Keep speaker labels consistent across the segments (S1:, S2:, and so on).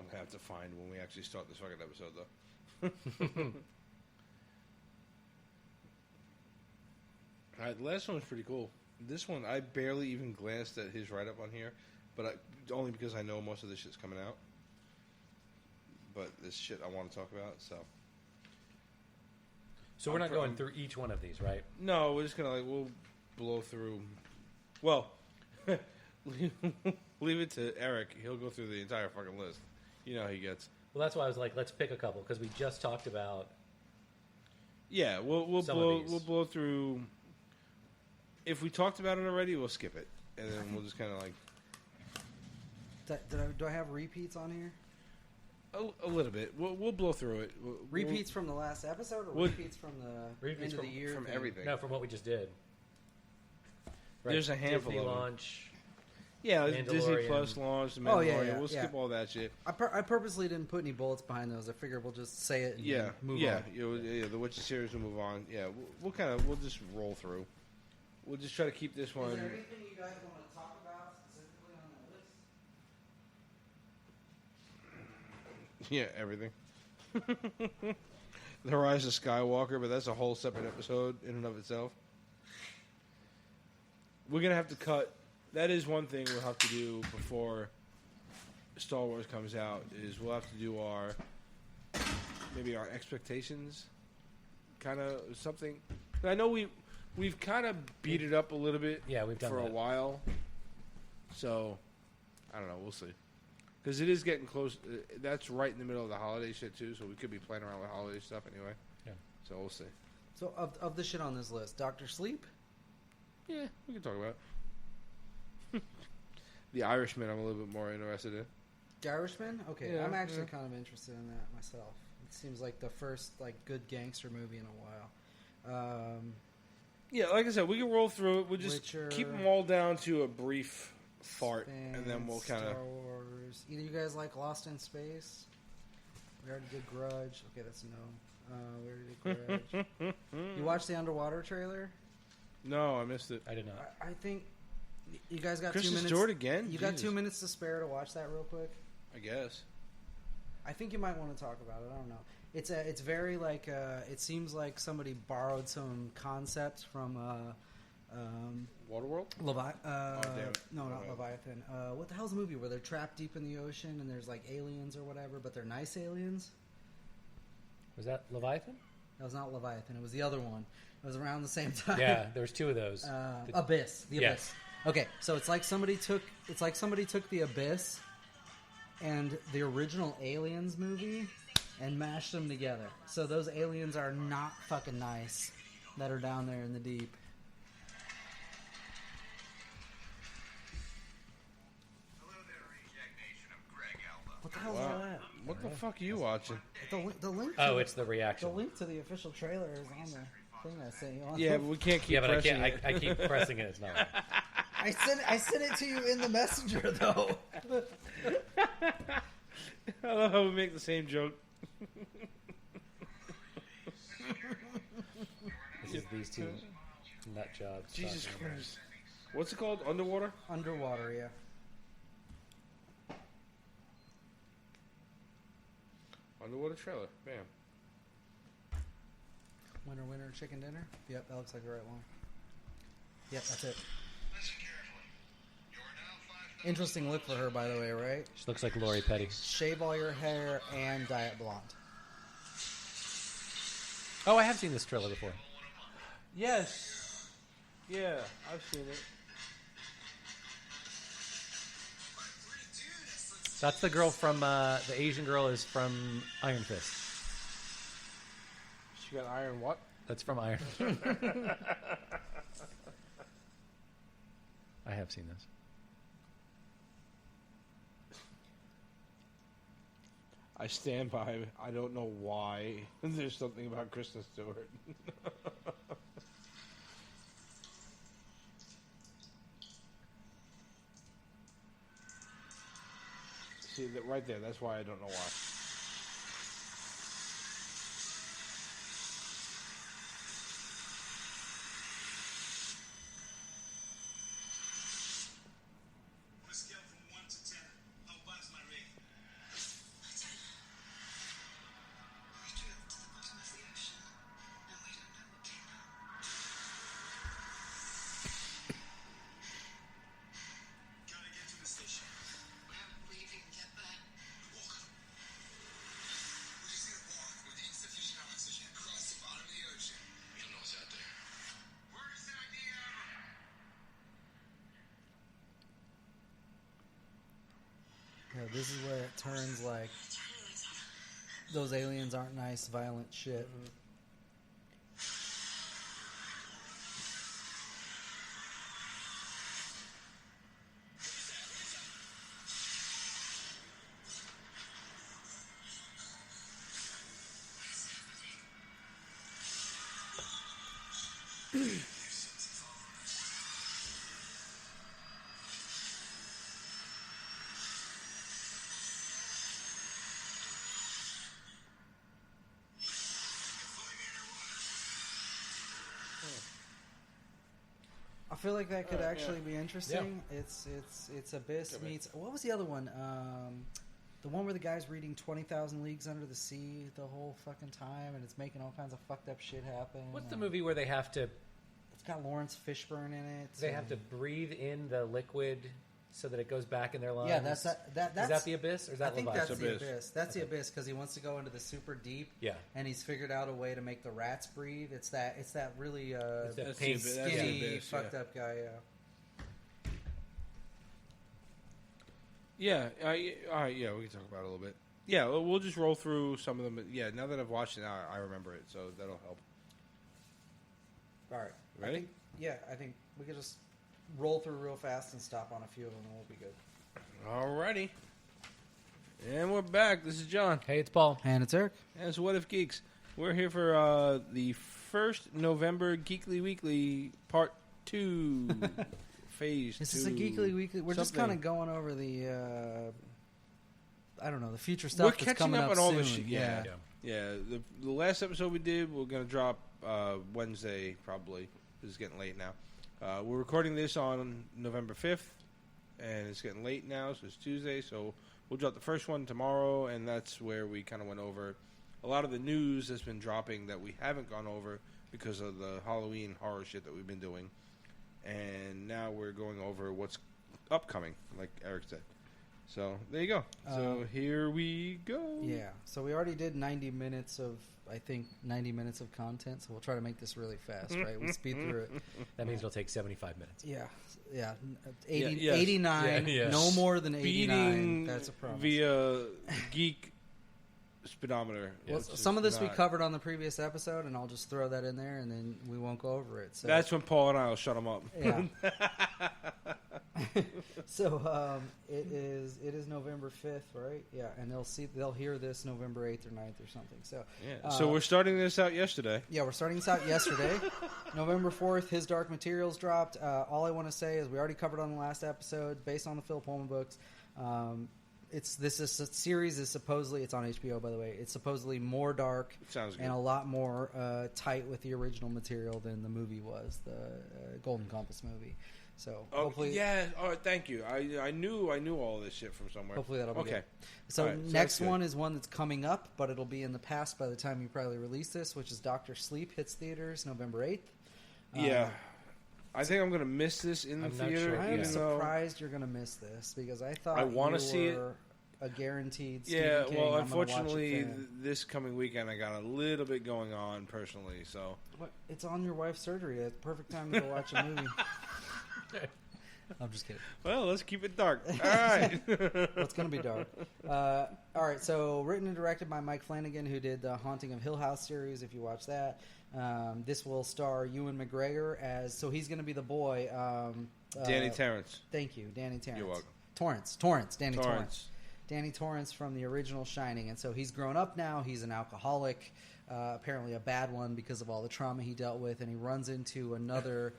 S1: to have to find when we actually start this fucking episode, though. All right, the last one was pretty cool. This one, I barely even glanced at his write-up on here, but only because I know most of this shit's coming out. But this shit I want to talk about, so...
S2: So we're not going through each one of these, right?
S1: No, we're just going to, we'll blow through... Well, leave it to Eric. He'll go through the entire fucking list. You know how he gets.
S2: Well, that's why I was like, let's pick a couple, because we just talked about...
S1: Yeah, we'll blow through... If we talked about it already, we'll skip it. And then we'll just kind of like...
S3: Do I have repeats on here?
S1: A little bit. We'll blow through it.
S3: Repeats from the last episode, or repeats from the end of the year?
S1: From everything.
S2: No, from what we just did. Right.
S1: There's a handful
S2: Disney
S1: of them.
S2: launch.
S1: Yeah, Disney Plus launch, the Mandalorian. We'll skip all that shit.
S3: I purposely didn't put any bullets behind those. I figured we'll just say it and move on.
S1: Yeah, the Witcher series will move on. Yeah, we'll just roll through. We'll just try to keep this one...
S3: Is there anything you guys want to talk about specifically on that list?
S1: Yeah, everything. The Rise of Skywalker, but that's a whole separate episode in and of itself. We're going to have to cut... That is one thing we'll have to do before Star Wars comes out, is we'll have to do our expectations, kind of something. I know we've kind of beat it up a little bit
S2: we've done
S1: for a while. So, I don't know. We'll see. Because it is getting close. That's right in the middle of the holiday shit, too, so we could be playing around with holiday stuff anyway. Yeah. So, we'll see.
S3: So, of the shit on this list, Dr. Sleep?
S1: Yeah, we can talk about it. The Irishman, I'm a little bit more interested in.
S3: The Irishman? Okay,
S1: yeah,
S3: I'm actually kind of interested in that myself. It seems like the first good gangster movie in a while.
S1: Yeah, like I said, we can roll through it. We'll just
S3: Witcher,
S1: keep them all down to a brief fart, and then we'll kind of...
S3: Star Wars. Either you guys like Lost in Space? We already did Grudge. Okay, that's a no. We already did Grudge. You watched the Underwater trailer?
S1: No, I missed it.
S2: I did not.
S3: I think you guys got
S1: Kristen
S3: 2 minutes.
S1: Stewart again?
S3: You got 2 minutes to spare to watch that real quick?
S1: I guess.
S3: I think you might want to talk about it. I don't know. It's very it seems like somebody borrowed some concepts from
S1: Waterworld?
S3: Damn it. No, not Leviathan. What the hell's the movie where they're trapped deep in the ocean and there's aliens or whatever, but they're nice aliens?
S2: Was that Leviathan?
S3: That was not Leviathan. It was the other one. It was around the same time.
S2: Yeah, there's two of those.
S3: Abyss. The Abyss. Okay, so it's like somebody took the Abyss and the original Aliens movie and mashed them together. So those aliens are not fucking nice that are down there in the deep. What the hell is that?
S1: What the fuck are you watching?
S3: The link.
S2: It's the reaction.
S3: The link to the official trailer is on the thing I sent you on.
S1: Yeah, but we can't keep pressing it.
S2: I keep pressing it. It's not.
S3: I sent it to you in the messenger though.
S1: I love how we make the same joke.
S2: This is these two nut jobs.
S1: Jesus Christ. What's it called? Underwater?
S3: Underwater, yeah.
S1: Underwater trailer. Bam.
S3: Winner, winner, chicken dinner? Yep, that looks like the right one. Yep, that's it. Interesting look for her, by the way, right?
S2: She looks like Lori Petty.
S3: Shave all your hair and dye it blonde.
S2: Oh, I have seen this trailer before.
S1: Yes. Yeah, I've seen it.
S2: That's the girl from, the Asian girl is from Iron Fist.
S1: She got iron what?
S2: That's from Iron Fist. I have seen this.
S1: I stand by. I don't know why. There's something about Kristen Stewart. See that right there. That's why I don't know why.
S3: this is where it turns like those aliens aren't nice, violent shit. I feel like that could actually be interesting. Yeah. It's Abyss meets... What was the other one? The one where the guy's reading 20,000 Leagues Under the Sea the whole fucking time, and it's making all kinds of fucked up shit happen.
S2: What's the movie where they have to...
S3: It's got Lawrence Fishburne in it.
S2: They have to breathe in the liquid so that it goes back in their lungs?
S3: Yeah, that's... Is
S2: that the Abyss, or is that
S3: I think
S2: Leviathan?
S3: that's the Abyss. That's the Abyss, because he wants to go into the super deep, and he's figured out a way to make the rats breathe. It's that really skinny, fucked up guy,
S1: Yeah, all right, yeah, we can talk about it a little bit. Yeah, we'll just roll through some of them. Yeah, now that I've watched it, now I remember it, so that'll help.
S3: All right.
S1: Ready?
S3: I think we could just roll through real fast and stop on a few of them, and we'll be good.
S1: Alrighty. And we're back. This is John.
S2: Hey, it's Paul.
S3: And it's Eric.
S1: And it's What If Geeks. We're here for the first November Geekly Weekly Part 2. Phase 2.
S3: This is a Geekly Weekly. We're just kind of going over the, I don't know, the future stuff that's coming up
S1: on
S3: soon.
S1: all this shit. Yeah. The last episode we did, we're going to drop Wednesday, probably. This is getting late now. We're recording this on November 5th, and it's getting late now, so it's Tuesday. So we'll drop the first one tomorrow, and that's where we kind of went over a lot of the news that's been dropping that we haven't gone over because of the Halloween horror shit that we've been doing. And now we're going over what's upcoming, like Eric said. So there you go. So here we go.
S3: Yeah. So we already did 90 minutes of content. So we'll try to make this really fast, right? We speed through it.
S2: That means it'll take 75 minutes.
S3: Yeah. 89. No more than 89.
S1: Speeding
S3: that's a promise.
S1: Via Geek speedometer.
S3: Well, some of this we covered on the previous episode, and I'll just throw that in there, and then we won't go over it. So
S1: that's when Paul and I will shut them up.
S3: Yeah. So it is November 5th, right? Yeah, and they'll hear this November 8th or 9th or something. So
S1: so we're starting this out yesterday.
S3: Yeah, we're starting this out yesterday. November 4th, His Dark Materials dropped. All I want to say is we already covered on the last episode, based on the Phil Pullman books. This is a series is supposedly, it's on HBO, by the way. It's supposedly more dark and a lot more tight with the original material than the movie was, the Golden Compass movie. So hopefully,
S1: Oh, thank you. I knew all this shit from somewhere.
S3: Hopefully that'll be good. So right, next one is one that's coming up, but it'll be in the past by the time you probably release this, which is Dr. Sleep hits theaters November 8th.
S1: Yeah. I think I'm going to miss this in the theater.
S3: Sure. I am surprised you're going to miss this because I thought I want to see it. A guaranteed Stephen King.
S1: Well, unfortunately, this coming weekend I got a little bit going on personally. So
S3: it's on your wife's surgery. It's the perfect time to go watch a movie. I'm just kidding.
S1: Well, let's keep it dark. All right.
S3: Well, it's going to be dark. All right. So written and directed by Mike Flanagan, who did the Haunting of Hill House series. If you watch that, this will star Ewan McGregor as. So he's going to be the boy.
S1: Danny Torrance.
S3: Thank you, Danny Torrance.
S1: You're welcome.
S3: Danny Torrance. Danny Torrance from the original Shining. And so he's grown up now. He's an alcoholic, apparently a bad one because of all the trauma he dealt with. And he runs into another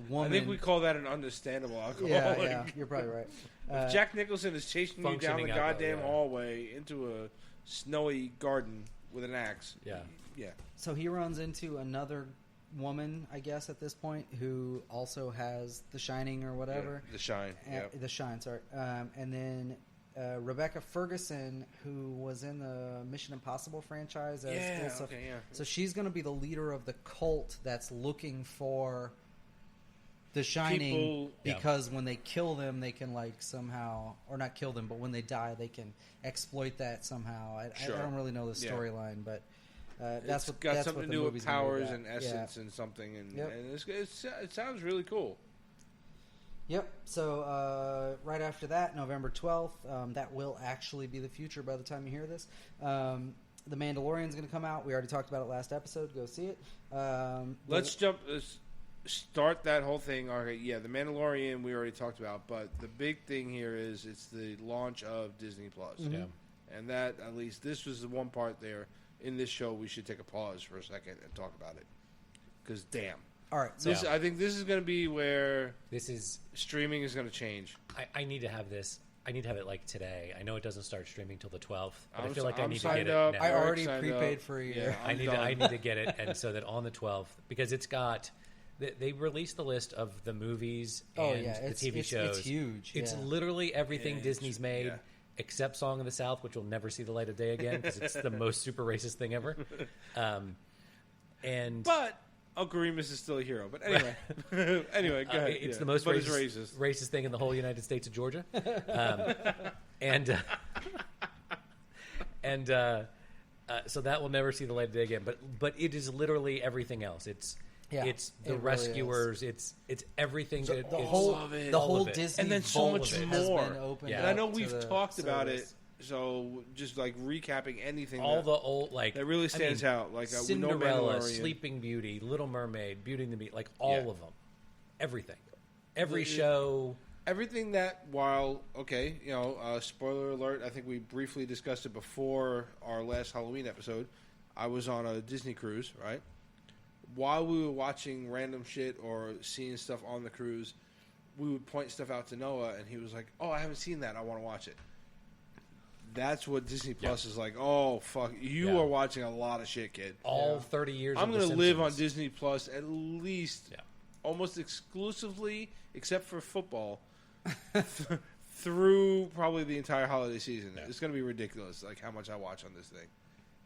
S3: woman.
S1: I think we call that an understandable alcoholic.
S3: Yeah, you're probably right.
S1: If Jack Nicholson is chasing you down the goddamn hallway into a snowy garden with an axe. Yeah.
S3: So he runs into another woman, I guess, at this point, who also has The Shining or whatever.
S1: The Shine.
S3: The Shine, sorry. And then Rebecca Ferguson, who was in the Mission Impossible franchise. So she's going to be the leader of the cult that's looking for The Shining because when they kill them, they can somehow, or not kill them, but when they die, they can exploit that somehow. I don't really know the storyline, but that's
S1: something to do with powers and essence and something, and it sounds really cool.
S3: Yep. So right after that, November 12th, that will actually be the future by the time you hear this. The Mandalorian's going to come out. We already talked about it last episode. Go see it.
S1: Let's start that whole thing. Okay, yeah, the Mandalorian we already talked about, but the big thing here is it's the launch of Disney Plus.
S3: Mm-hmm.
S2: Yeah.
S1: And that, at least, this was the one part there in this show we should take a pause for a second and talk about it. Because, damn.
S3: All right. So
S1: I think this is going to be where streaming is going to change.
S2: I need to have this. I need to have it like today. I know it doesn't start streaming till the 12th, but I
S1: I'm
S2: feel like I
S1: I'm
S2: need to
S1: signed
S2: get
S1: up.
S2: it now.
S3: I already
S1: signed
S3: prepaid
S1: up.
S3: for a year.
S1: Yeah,
S2: I need to get it, and so that on the 12th, because it's got they released the list of the movies and the TV shows.
S3: It's huge.
S2: It's
S3: yeah.
S2: literally everything
S1: Yeah,
S2: Disney's made,
S1: yeah.
S2: except Song of the South, which will never see the light of day again because it's the most super racist thing ever.
S1: But Uncle Remus is still a hero. But anyway, anyway, go ahead.
S2: It's
S1: yeah.
S2: the most
S1: but
S2: racist thing in the whole United States of Georgia. So that will never see the light of day again. But it is literally everything else. It's the
S3: it
S2: Rescuers.
S3: Really
S2: it's everything.
S3: the
S2: it's
S3: whole
S1: all of it.
S3: the
S2: All
S3: whole
S2: of it.
S3: Disney
S1: And then so
S3: vault
S1: much
S3: has
S1: more.
S3: been opened
S2: Yeah.
S1: And I know
S3: up to
S1: we've
S3: the
S1: talked about it.
S3: service.
S1: So just like recapping anything
S2: all the old
S1: that really stands out. Like we know
S2: Cinderella,
S1: Mandalorian.
S2: Sleeping Beauty, Little Mermaid, Beauty and the Beast, like all
S1: Yeah.
S2: of them, everything, every show.
S1: Everything that, spoiler alert, I think we briefly discussed it before our last Halloween episode. I was on a Disney cruise, right? While we were watching random shit or seeing stuff on the cruise, we would point stuff out to Noah, and he was like, "Oh, I haven't seen that. I want to watch it." That's what Disney Plus is like. Oh, fuck. You are watching a lot of shit, kid.
S2: All 30 years
S1: I'm
S2: going to
S1: live on Disney Plus at least almost exclusively, except for football, through probably the entire holiday season.
S2: Yeah.
S1: It's going to be ridiculous, like how much I watch on this thing.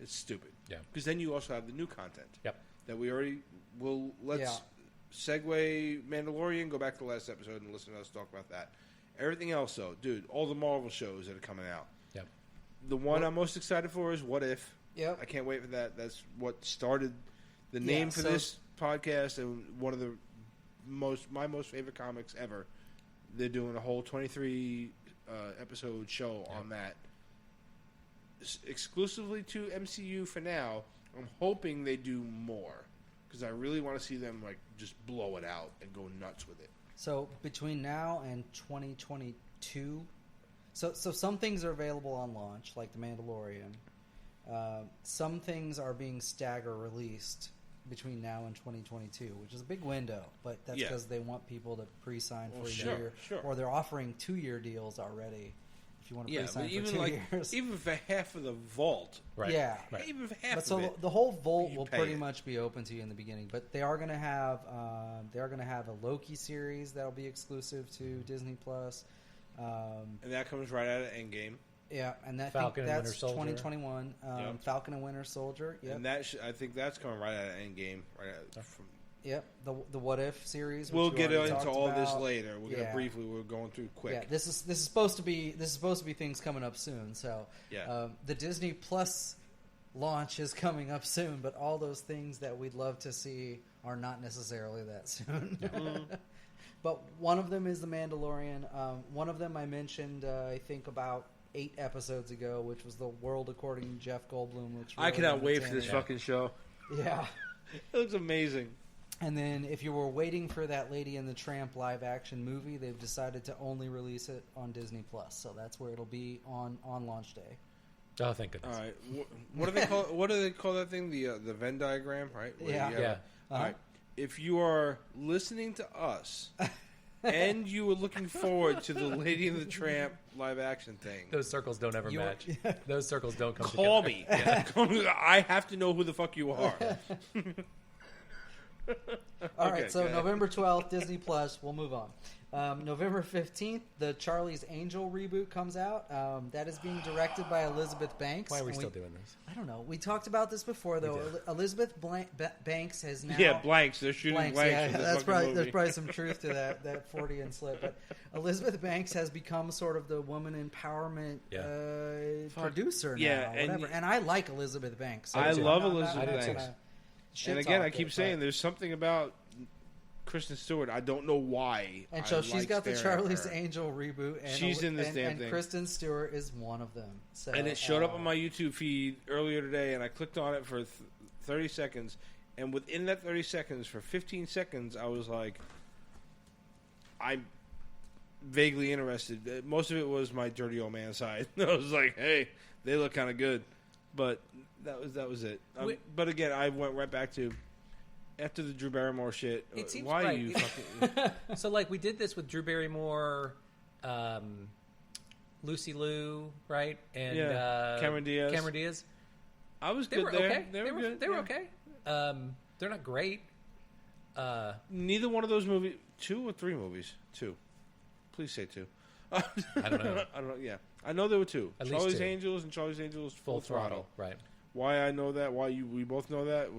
S1: It's stupid.
S2: Yeah.
S1: Because then you also have the new content.
S2: Yep.
S1: That we already will. Let's segue Mandalorian, go back to the last episode and listen to us talk about that. Everything else, though, dude, all the Marvel shows that are coming out.
S2: Yep.
S1: The one I'm most excited for is What If.
S3: Yep.
S1: I can't wait for that. That's what started the name for this podcast and one of the my most favorite comics ever. They're doing a whole 23 episode show on that. Exclusively to MCU for now. I'm hoping they do more because I really want to see them like just blow it out and go nuts with it.
S3: So between now and 2022, so some things are available on launch, like The Mandalorian. Some things are being stagger released between now and 2022, which is a big window, but that's because they want people to pre-sign for a year, or they're offering 2-year deals already. If you want to pre-sign for 2 years,
S1: even for half of the vault,
S2: right?
S3: Yeah,
S2: right.
S1: Even for half.
S3: But so
S1: of it,
S3: the whole vault will
S1: pay
S3: pretty
S1: it.
S3: much be open to you in the beginning. But they are going to have a Loki series that'll be exclusive to Disney Plus.
S1: And that comes right out of Endgame.
S3: Yeah, and that
S2: Falcon and
S3: that's
S2: Winter Soldier.
S3: 2021.
S1: Yep.
S3: Falcon and Winter Soldier. Yep.
S1: And that I think that's coming right out of Endgame. Right out from.
S3: Yep. The What If series. Which
S1: We'll
S3: we
S1: get
S3: already
S1: into
S3: talked
S1: all
S3: about.
S1: this later. We're going through quick.
S3: Yeah, this is supposed to be things coming up soon. So the Disney Plus launch is coming up soon, but all those things that we'd love to see are not necessarily that soon. But one of them is The Mandalorian. One of them I mentioned, I think about 8 episodes ago, which was The World According to Jeff Goldblum. Looks really
S1: I cannot wait for this
S3: entertaining.
S1: fucking show.
S3: Yeah.
S1: It looks amazing.
S3: And then if you were waiting for that Lady and the Tramp live action movie, they've decided to only release it on Disney Plus. So that's where it'll be on launch day.
S2: Oh, thank goodness.
S1: All right. What do they call? What do they call that thing? The Venn diagram, right? Where
S3: Yeah.
S1: you have
S2: Yeah.
S1: All right. If you are listening to us and you were looking forward to the Lady and the Tramp live action thing,
S2: Those circles don't ever match. Those circles don't come
S1: call
S2: together.
S1: me. Call me. I have to know who the fuck you are.
S3: All
S1: Okay,
S3: right, so
S1: go ahead.
S3: November 12th, Disney Plus. We'll move on. November 15th, the Charlie's Angel reboot comes out. That is being directed by Elizabeth Banks.
S2: Why are we
S3: And
S2: still doing this?
S3: I don't know. We talked about this before, though. Elizabeth Banks has now...
S1: Yeah, blanks. They're shooting blanks.
S3: Yeah,
S1: in this
S3: that's
S1: fucking movie.
S3: there's probably some truth to that Freudian slip. But Elizabeth Banks has become sort of the woman empowerment producer now.
S1: Yeah, and
S3: whatever. And I like Elizabeth Banks. So
S1: I
S3: I'm
S1: love
S3: not
S1: Elizabeth
S3: gonna
S1: Banks.
S3: shit
S1: And again,
S3: talk
S1: I keep
S3: it,
S1: saying
S3: but-
S1: there's something about Kristen Stewart. I don't know why.
S3: And so she's got the Charlie's Angel reboot. And
S1: she's in this damn thing.
S3: And Kristen Stewart is one of them. So,
S1: and it showed up on my YouTube feed earlier today, and I clicked on it for 30 seconds. And within that 30 seconds, for 15 seconds, I was like, I'm vaguely interested. Most of it was my dirty old man side. I was like, hey, they look kind of good. But that was it. But again, I went right back to after the Drew Barrymore shit.
S2: It seems
S1: why
S2: right.
S1: are you fucking?
S2: So like we did this with Drew Barrymore, Lucy Liu, right? And
S1: Cameron Diaz.
S2: Cameron Diaz.
S1: I was
S2: They
S1: good
S2: were
S1: there.
S2: okay.
S1: They were good.
S2: They were okay. They're not great.
S1: Neither one of those movies. 2 or 3 movies? 2. Please say 2.
S2: I don't know.
S1: I don't know. Yeah, I know there were 2.
S2: At least
S1: Charlie's
S2: 2.
S1: Angels and Charlie's Angels Full Throttle.
S2: Right.
S1: Why I know that? Why we both know that?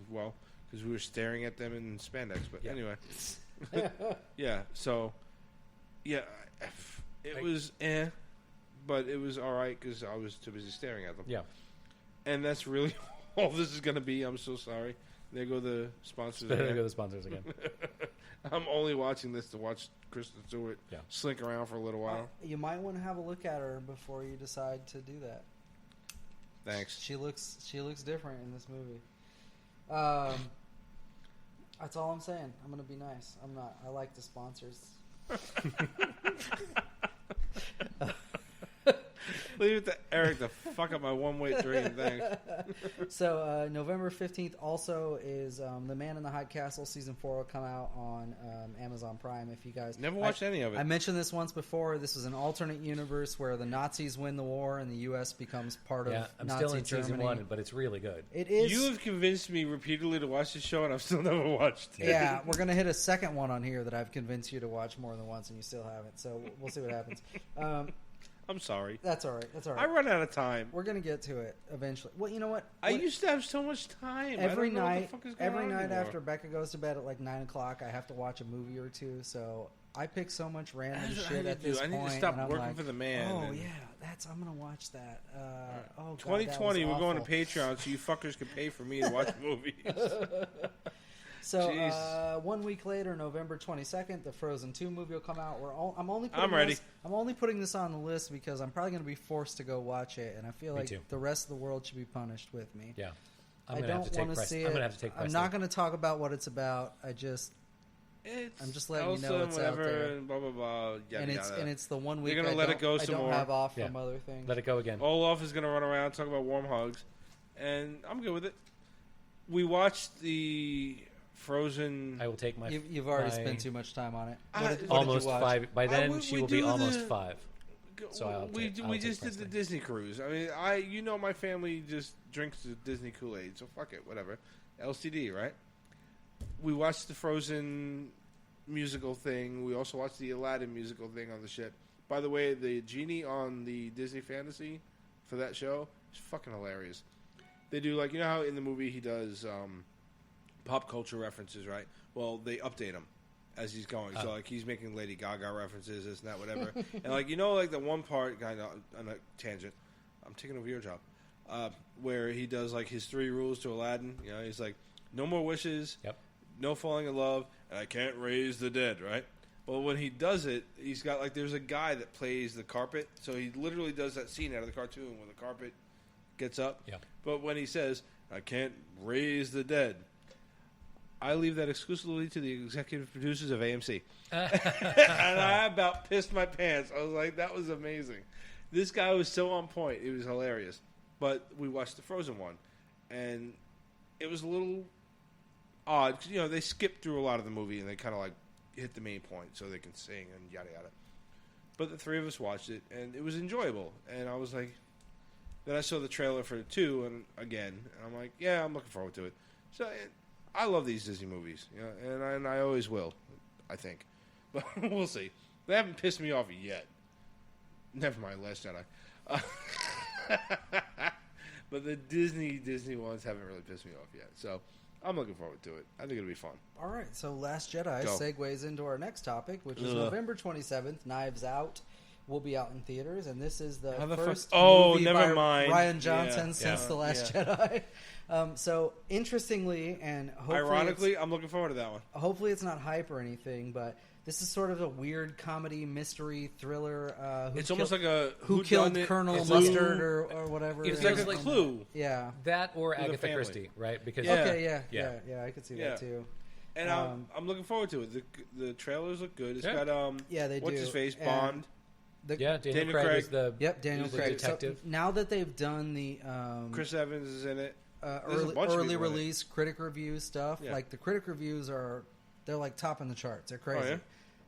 S1: Well, because we were staring at them in spandex. But anyway, yeah. So, yeah, it was but it was all right because I was too busy staring at them.
S2: Yeah.
S1: And that's really all this is going to be. I'm so sorry. There go the sponsors.
S2: There go the sponsors again.
S1: I'm only watching this to watch Kristen Stewart slink around for a little while.
S3: You might want to have a look at her before you decide to do that.
S1: Thanks.
S3: She looks different in this movie. That's all I'm saying. I'm gonna be nice. I'm not. I like the sponsors.
S1: Leave it to Eric to fuck up my one-way dream. Thanks.
S3: So November 15th also is The Man in the High Castle season 4 will come out on Amazon Prime. If you guys
S1: never watched any of it,
S3: I mentioned this once before. This is an alternate universe where the Nazis win the war and the U.S. becomes part of
S2: I'm
S3: Nazi
S2: still in
S3: Germany.
S2: season 1, but it's really good.
S3: It is.
S1: You have convinced me repeatedly to watch this show, and I've still never watched it.
S3: Yeah, we're gonna hit a second one on here that I've convinced you to watch more than once, and you still haven't. So we'll see what happens.
S1: I'm sorry.
S3: That's all right.
S1: I run out of time.
S3: We're gonna get to it eventually. Well, you know what?
S1: I used to have so much time.
S3: Every
S1: I don't know
S3: night,
S1: what the fuck is going
S3: every
S1: on
S3: night
S1: anymore.
S3: after Becca goes to bed at like 9 o'clock, I have to watch a movie or two. So I pick so much random
S1: That's what
S3: shit
S1: I
S3: at this point.
S1: I need to stop
S3: and I'm
S1: working
S3: like,
S1: for the man.
S3: Oh
S1: and
S3: yeah, I'm gonna watch that. Oh, God,
S1: 2020,
S3: that was
S1: we're going to
S3: awful.
S1: Patreon, so you fuckers can pay for me to watch movies.
S3: So 1 week later, November 22nd, the Frozen 2 movie will come out.
S1: I'm ready.
S3: I'm only putting this on the list because I'm probably going to be forced to go watch it, and I feel like the rest of the world should be punished with me.
S2: Yeah,
S3: I don't want to see it.
S2: I'm gonna have to take.
S3: I'm not going to talk about what it's about. I'm just letting you know it's out there.
S1: And blah blah blah. Yada,
S3: and it's the 1 week
S1: They're gonna let it go some
S3: I don't
S1: more.
S3: have off from other things.
S2: Let it go again.
S1: Olaf is gonna run around talk about warm hugs, and I'm good with it. We watched the Frozen.
S2: I will take my.
S3: You've already spent too much time on it. What
S2: almost
S3: did you watch?
S2: 5. By then, she will be almost
S1: the,
S2: 5. So
S1: we just did the Disney cruise. I mean, my family just drinks the Disney Kool-Aid, so fuck it, whatever. LCD, right? We watched the Frozen musical thing. We also watched the Aladdin musical thing on the ship. By the way, the genie on the Disney Fantasy for that show is fucking hilarious. They do like, you know how in the movie he does pop culture references, right? Well, they update him as he's going. So like he's making Lady Gaga references, this and that, whatever. And like, like the one part, kind of on a tangent, I'm taking over your job, where he does like his 3 rules to Aladdin. He's like, no more wishes, no falling in love, and I can't raise the dead, right? Well, when he does it, he's got like, there's a guy that plays the carpet. So he literally does that scene out of the cartoon when the carpet gets up.
S2: Yeah.
S1: But when he says, I can't raise the dead, I leave that exclusively to the executive producers of AMC. And I about pissed my pants. I was like, that was amazing. This guy was so on point. It was hilarious. But we watched the Frozen one, and it was a little odd. 'Cause, they skipped through a lot of the movie, and they kind of like hit the main point so they can sing and yada yada. But the 3 of us watched it, and it was enjoyable. And I was like, then I saw the trailer for 2, and again, and I'm like, yeah, I'm looking forward to it. So I love these Disney movies, and I always will, I think. But we'll see. They haven't pissed me off yet. Never mind, Last Jedi. But the Disney ones haven't really pissed me off yet. So I'm looking forward to it. I think it'll be fun.
S3: All right, so Last Jedi
S1: Go.
S3: segues into our next topic, which is November 27th, Knives Out, will be out in theaters, and this is the
S1: How
S3: first
S1: movie
S3: movie
S1: never
S3: by
S1: mind.
S3: Rian Johnson
S1: Yeah.
S3: since The Last Jedi. So interestingly, and hopefully
S1: Ironically, I'm looking forward to that one.
S3: hopefully it's not hype or anything, but this is sort of a weird comedy mystery thriller.
S1: It's almost like a
S3: Who Killed
S1: whodunit
S3: Colonel
S1: Clue.
S3: Mustard or whatever.
S2: It's
S1: It's like
S2: like
S1: a Clue.
S3: Yeah.
S2: That or
S1: With a
S2: Agatha
S1: family.
S2: Christie, right? Because
S1: Yeah.
S3: Okay.
S2: Yeah.
S3: Yeah. I could see
S1: Yeah.
S3: that too.
S1: And I'm looking forward to it. The trailers look good. It's
S2: Yeah.
S1: got
S3: Yeah, they
S1: what's
S3: do.
S1: his face
S3: And
S1: Bond.
S2: Daniel
S1: Daniel
S2: Craig
S1: Craig.
S2: is the
S3: Daniel
S2: is the
S3: Craig.
S2: detective.
S3: So now that they've done the
S1: Chris Evans is in it. There's a bunch of
S3: early
S1: people in it.
S3: release critic review stuff,
S1: Yeah.
S3: like the critic reviews they're like topping the charts. They're crazy.
S1: Oh, yeah?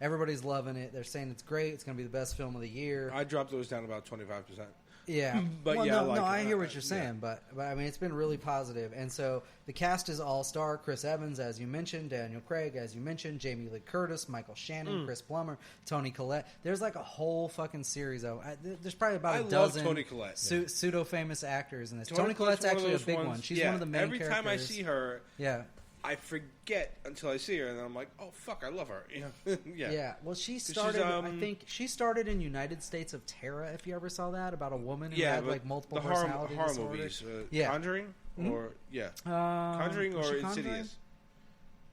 S3: Everybody's loving it. They're saying it's great. It's going to be the best film of the year.
S1: I dropped those down about 25%.
S3: Yeah,
S1: But
S3: well,
S1: yeah, I like
S3: I
S1: it.
S3: hear what you're
S1: Yeah.
S3: saying, but I mean, it's been really positive. And so the cast is all star: Chris Evans, as you mentioned, Daniel Craig, as you mentioned, Jamie Lee Curtis, Michael Shannon, Chris Plummer, Toni Collette. There's like a whole fucking series of. There's probably about
S1: I
S3: a
S1: love
S3: dozen
S1: Toni Collette.
S3: pseudo famous actors in this.
S1: Toni
S3: Toni Collette's
S1: one of
S3: actually a
S1: those
S3: big
S1: ones-
S3: one. She's
S1: yeah,
S3: one of the main
S1: every
S3: characters.
S1: time I see her,
S3: Yeah.
S1: I forget until I see her, and then I'm like, "Oh fuck, I love her." Yeah.
S3: Yeah, well, she
S1: 'Cause she's,
S3: started. I think she started in United States of Terror. If you ever saw that, about a woman who had
S1: but
S3: like multiple
S1: the
S3: personality
S1: horror
S3: disorder.
S1: movies.
S3: Yeah.
S1: Conjuring or Conjuring
S3: was
S1: or
S3: she Conjuring?
S1: Insidious.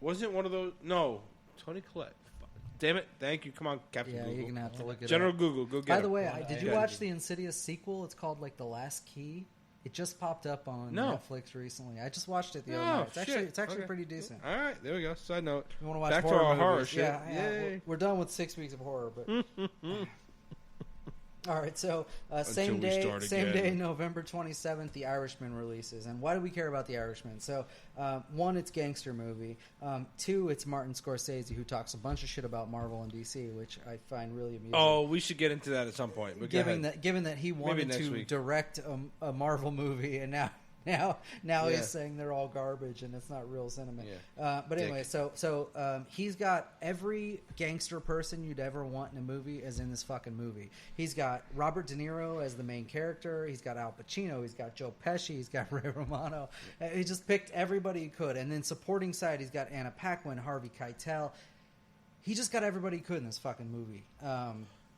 S1: Wasn't one of those? No, Toni Collette. Fuck. Damn it! Thank you. Come on, Captain
S3: Yeah,
S1: Google.
S3: you're gonna have to look it
S1: General
S3: up.
S1: Google, go get
S3: By
S1: her.
S3: the way, did you
S1: Yeah.
S3: watch the Insidious sequel? It's called like The Last Key. It just popped up on
S1: No.
S3: Netflix recently. I just watched it the other
S1: Oh,
S3: night. It's actually
S1: okay.
S3: pretty decent.
S1: All right, there we go. Side note.
S3: You want to watch
S1: Back to
S3: horror
S1: our horror
S3: movies.
S1: shit.
S3: Yeah,
S1: Yay.
S3: we're done with 6 weeks of horror, but all right. So same
S1: we
S3: day,
S1: start
S3: same
S1: again.
S3: day, November 27th, The Irishman releases. And why do we care about The Irishman? So one, it's gangster movie. Two, it's Martin Scorsese, who talks a bunch of shit about Marvel and DC, which I find really amusing.
S1: Oh, we should get into that at some point. But go ahead.
S3: Given that he wanted
S1: next
S3: to
S1: week.
S3: direct a Marvel movie, and now
S1: Yeah.
S3: he's saying they're all garbage and it's not real cinema.
S1: Yeah.
S3: But anyway,
S1: Dick.
S3: so he's got every gangster person you'd ever want in a movie is in this fucking movie. He's got Robert De Niro as the main character. He's got Al Pacino. He's got Joe Pesci. He's got Ray Romano. He just picked everybody he could. And then supporting side, he's got Anna Paquin, Harvey Keitel. He just got everybody he could in this fucking movie.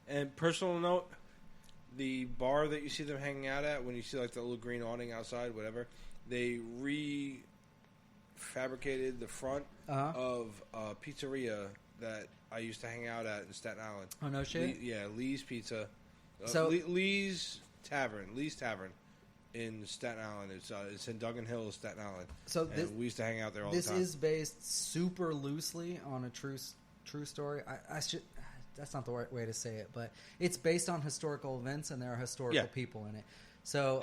S1: And personal note, the bar that you see them hanging out at, when you see like the little green awning outside, whatever, they refabricated the front of a pizzeria that I used to hang out at in Staten Island.
S3: Oh, no shit?
S1: Lee's Pizza.
S3: So-
S1: Lee's Tavern in Staten Island. It's in Duggan Hills, Staten Island.
S3: So
S1: And we used to hang out there all the
S3: This
S1: time.
S3: is based super loosely on a true story. I should. That's not the right way to say it, but it's based on historical events, and there are historical people in it. So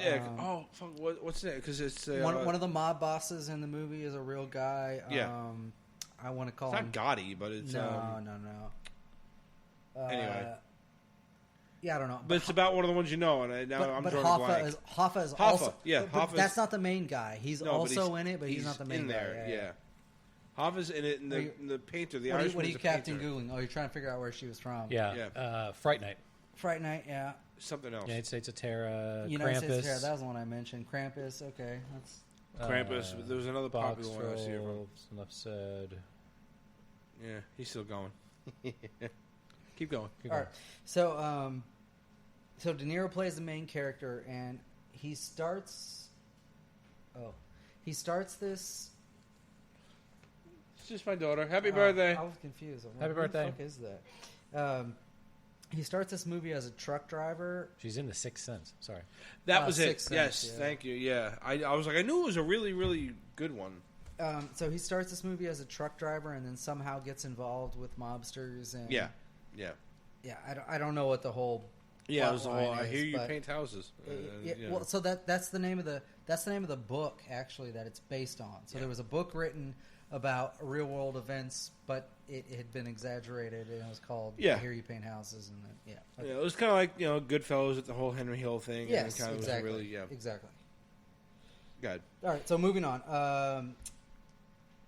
S1: fuck, what's that? Because it's
S3: one of the mob bosses in the movie is a real guy.
S1: Yeah.
S3: I want to call
S1: it's
S3: him.
S1: not Gotti, but it's
S3: No.
S1: Anyway.
S3: Yeah, I don't know.
S1: But it's about one of the ones you know, and I'm
S3: but
S1: drawing a blank.
S3: Hoffa is
S1: Hoffa,
S3: also.
S1: yeah,
S3: but
S1: Hoffa's-
S3: that's not the main guy. He's
S1: No, but
S3: also in it, but he's not the main
S1: in there.
S3: guy.
S1: Yeah. Hoffa's in it, and the painter, the Irishman's
S3: What are you
S1: the
S3: Captain
S1: painter.
S3: Googling? Oh, you're trying to figure out where she was from.
S2: Yeah. Fright Night.
S3: Fright Night, yeah.
S1: Something else.
S2: United States of Terror.
S3: United
S2: Krampus.
S3: States of Terror, that was the one I mentioned. Krampus, okay. That's
S1: Krampus. There was another
S2: Box
S1: popular one I see from.
S2: Trolls, Enough said.
S1: Yeah, he's still going. Keep going.
S2: Keep
S3: all
S2: going.
S3: right. So De Niro plays the main character, and he starts this.
S1: It's just my daughter. Happy birthday.
S3: I was confused. I'm like,
S2: Happy
S3: who
S2: birthday.
S3: the fuck is that? He starts this movie as a truck driver.
S2: She's in The Sixth Sense. Sorry.
S1: That was it.
S3: Sixth Sense,
S1: Yes,
S3: yeah.
S1: thank you. Yeah, I was like, I knew it was a really, really good one.
S3: So he starts this movie as a truck driver, and then somehow gets involved with mobsters. And
S1: Yeah.
S3: I don't know what the whole
S1: Yeah, it was the
S3: plot
S1: whole.
S3: line
S1: I
S3: is,
S1: hear you
S3: but-
S1: paint houses.
S3: Yeah,
S1: you know.
S3: well, so that's the name of the book actually that it's based on. So
S1: Yeah.
S3: there was a book written about real world events, but it had been exaggerated, and it was called
S1: Yeah.
S3: I Hear You Paint Houses, and then,
S1: Yeah, it was kind of like Goodfellas with the whole Henry Hill thing.
S3: Yes,
S1: and it kind of
S3: exactly.
S1: was really
S3: Exactly.
S1: good.
S3: All right, so moving on.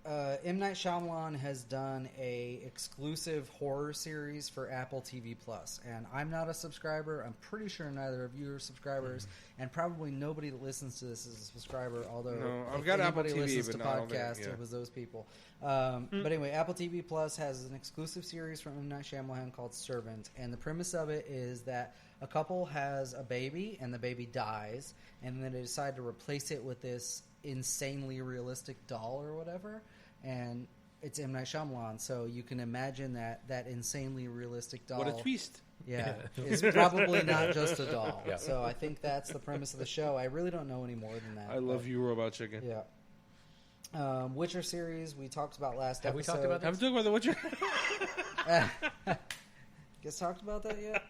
S3: M. Night Shyamalan has done a exclusive horror series for Apple TV Plus, and I'm not a subscriber. I'm pretty sure neither of you are subscribers, and probably nobody that listens to this is a subscriber. Although
S1: no, I've got Apple TV,
S3: listens
S1: but
S3: to
S1: not
S3: podcasts, it was those people. But anyway, Apple TV Plus has an exclusive series from M. Night Shyamalan called Servant, and the premise of it is that a couple has a baby, and the baby dies, and then they decide to replace it with this insanely realistic doll or whatever, and it's M. Night Shyamalan, so you can imagine that insanely realistic doll.
S1: What a twist.
S3: Yeah, it's probably not just a doll.
S2: Yeah.
S3: So I think that's the premise of the show. I really don't know any more than that.
S1: I love you, Robot Chicken.
S3: Yeah. Witcher series we talked about last
S2: Have
S3: episode.
S2: we talked about that?
S1: Have we talked about The Witcher?
S3: Guess talked about that yet?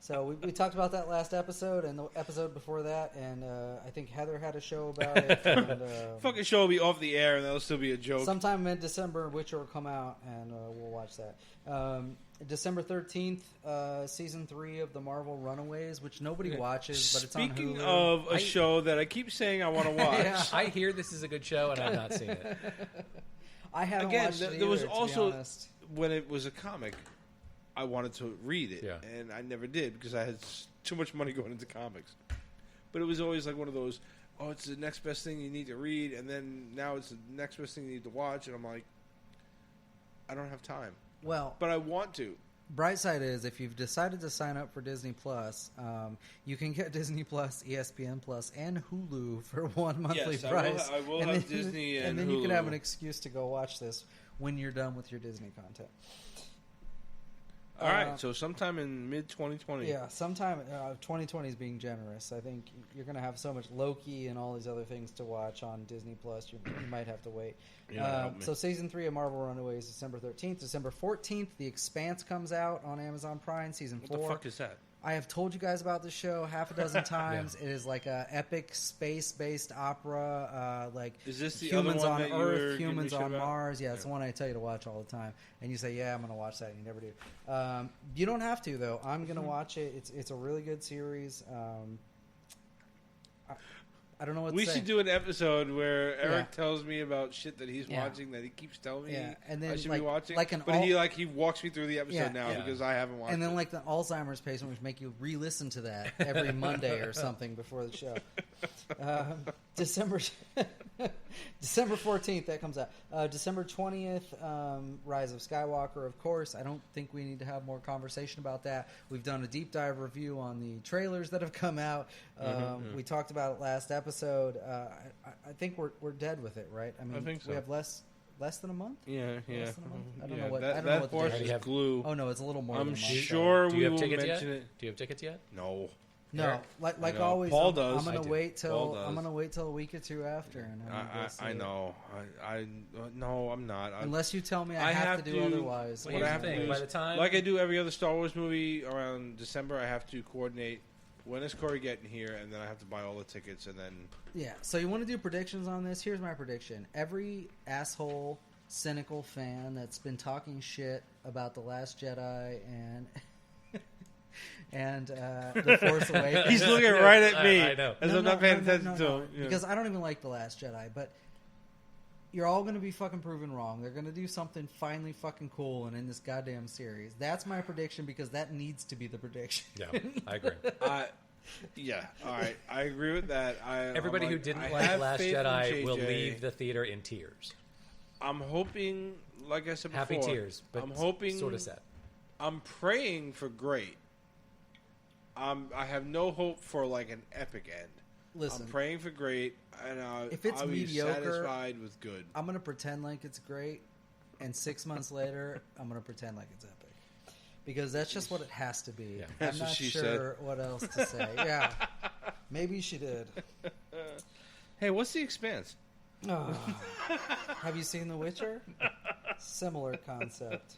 S3: So we talked about that last episode and the episode before that, and I think Heather had a show about it. And,
S1: Fucking show will be off the air, and that'll still be a joke.
S3: sometime in December, Witcher will come out, and we'll watch that. December 13th, season 3 of the Marvel Runaways, which nobody watches, but it's on Hulu.
S1: Speaking of a show that I keep saying I want to watch.
S3: Yeah.
S2: I hear this is a good show, and I've not seen it.
S3: I haven't
S1: Again,
S3: watched it
S1: there was
S3: either, to be
S1: also
S3: honest.
S1: when it was a comic, I wanted to read it,
S2: Yeah.
S1: and I never did because I had too much money going into comics. But it was always like one of those, oh, it's the next best thing you need to read, and then now it's the next best thing you need to watch, and I'm like, I don't have time,
S3: Well,
S1: but I want to.
S3: bright side is if you've decided to sign up for Disney Plus, you can get Disney Plus, ESPN Plus, and Hulu for one monthly
S1: Yes,
S3: price.
S1: I will have Disney and
S3: then you can
S1: Hulu.
S3: have an excuse to go watch this when you're done with your Disney content.
S1: All right, so sometime in mid-2020.
S3: Yeah, sometime 2020 is being generous. I think you're going to have so much Loki and all these other things to watch on Disney Plus. You might have to wait.
S1: Yeah,
S3: So season 3 of Marvel Runaways, December 13th. December 14th, The Expanse comes out on Amazon Prime, season 4.
S1: What the fuck is that?
S3: I have told you guys about this show half a dozen times. It is like a epic space-based opera, like
S1: Is this the
S3: humans
S1: other one
S3: on
S1: that you were
S3: Earth,
S1: giving me
S3: humans
S1: shit
S3: on
S1: about?
S3: Mars. Yeah, it's the one I tell you to watch all the time, and you say, "Yeah, I'm going to watch that," and you never do. You don't have to though. I'm going to watch it. It's a really good series. I don't know what
S1: We
S3: to say.
S1: should do an episode where Eric
S3: Yeah.
S1: tells me about shit that he's
S3: Yeah.
S1: watching that he keeps telling me
S3: Yeah, and then
S1: I should
S3: like,
S1: be watching.
S3: like an
S1: but
S3: all-
S1: he walks me through the episode
S3: Yeah.
S1: now
S2: Yeah.
S1: because I haven't watched
S3: and then
S1: it.
S3: like the Alzheimer's patient, which make you re-listen to that every Monday or something before the show. December 14th that comes out. December 20th, Rise of Skywalker. Of course, I don't think we need to have more conversation about that. We've done a deep dive review on the trailers that have come out. We talked about it last episode. I think we're dead with it, right? I mean,
S1: I think so.
S3: we have less than a month.
S1: Yeah.
S3: Less than a month? I don't
S1: Yeah,
S3: know what.
S1: that,
S3: I don't
S1: that
S3: know what the
S1: horse
S3: date
S1: is
S3: is.
S2: have-
S1: glue.
S3: Oh no, it's a little more.
S1: I'm
S3: than a month.
S1: sure
S2: Do
S1: we
S2: you have
S1: will
S2: tickets
S1: mention
S2: yet?
S1: it.
S2: Do you have tickets yet?
S1: No.
S3: No,
S2: Eric?
S3: like
S1: I know.
S3: always.
S1: Paul
S3: I'm
S1: does.
S3: gonna
S2: I do.
S3: wait till
S1: Paul does.
S3: I'm gonna wait till a week or two after, and I'm gonna go see
S1: I
S3: it.
S1: know. No, I'm not.
S3: Unless you tell me I have to do otherwise.
S2: Well,
S1: What
S2: here's
S1: I have
S2: the
S1: to
S2: thing,
S1: do
S2: by
S1: is,
S2: the time-
S1: like I do every other Star Wars movie around December, I have to coordinate when is Corey getting here, and then I have to buy all the tickets, and then
S3: Yeah. So you want to do predictions on this? Here's my prediction: every asshole, cynical fan that's been talking shit about the Last Jedi and the Force Awakens.
S1: he's looking right at me
S2: I know.
S1: as
S3: No,
S1: I'm
S3: no,
S1: not paying
S3: no,
S1: attention
S3: no,
S1: to
S3: no,
S1: him. Yeah.
S3: because I don't even like the Last Jedi, but. You're all going to be fucking proven wrong. They're going to do something finally fucking cool and in this goddamn series. That's my prediction because that needs to be the prediction.
S2: Yeah, I agree.
S1: Yeah, all right, I agree with that.
S2: Everybody
S1: I'm
S2: who
S1: like,
S2: didn't
S1: I
S2: like
S1: have
S2: Last
S1: faith in
S2: Jedi will
S1: JJ.
S2: leave the theater in tears.
S1: I'm hoping, like I said before,
S2: Happy tears, but
S1: I'm hoping,
S2: sort of sad.
S1: I'm praying for great. I have no hope for like an epic end.
S3: Listen,
S1: I'm praying for great, and
S3: if it's
S1: I'll be
S3: mediocre,
S1: satisfied with good.
S3: I'm going to pretend like it's great, and 6 months later, I'm going to pretend like it's epic. Because that's just what it has to be.
S2: Yeah.
S3: I'm
S1: That's what
S3: not
S1: she
S3: sure what else to say. Yeah. Maybe she did.
S1: Hey, what's The Expanse?
S3: Oh. Have you seen The Witcher? Similar concept.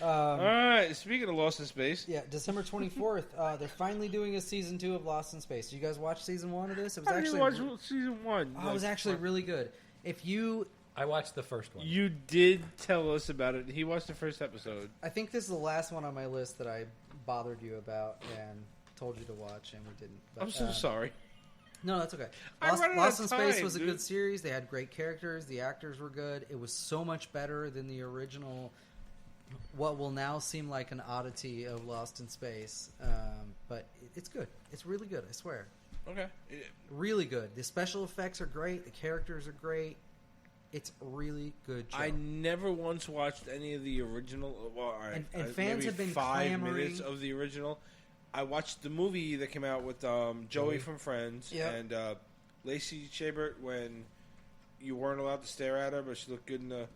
S1: All right, speaking of Lost in Space,
S3: Yeah, December 24th, they're finally doing a season 2 of Lost in Space. Did you guys watch season 1 of this? It was
S1: I didn't
S3: actually
S1: watch season 1.
S3: it was actually really good. If you
S2: I watched the first one.
S1: You did tell us about it. He watched the first episode.
S3: I think this is the last one on my list that I bothered you about and told you to watch, and we didn't. But,
S1: I'm so sorry.
S3: No, that's okay.
S1: I'm running out
S3: Lost
S1: of
S3: in Space
S1: time,
S3: was a
S1: dude.
S3: good series. They had great characters. The actors were good. It was so much better than the original, what will now seem like an oddity of Lost in Space. But it's good. It's really good, I swear.
S1: Okay.
S3: Really good. The special effects are great. The characters are great. It's a really good show.
S1: I never once watched any of the original. Well, all right,
S3: And fans
S1: maybe
S3: have been
S1: 5
S3: clamoring.
S1: minutes of the original. I watched the movie that came out with Joey from Friends and Lacey Chabert when you weren't allowed to stare at her, but she looked good in the.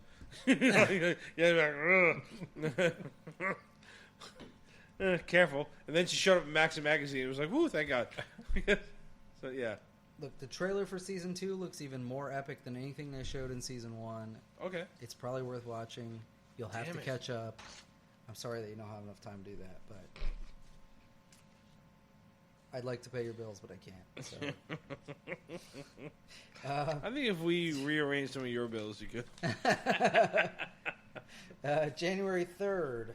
S1: Careful. And then she showed up in Maxim magazine. It was like, woo, thank God. So yeah.
S3: Look, the trailer for season 2 looks even more epic than anything they showed in season 1.
S1: Okay.
S3: It's probably worth watching. You'll have to catch up. I'm sorry that you don't have enough time to do that, but I'd like to pay your bills, but I can't. So.
S1: I think if we rearrange some of your bills, you could.
S3: January 3rd,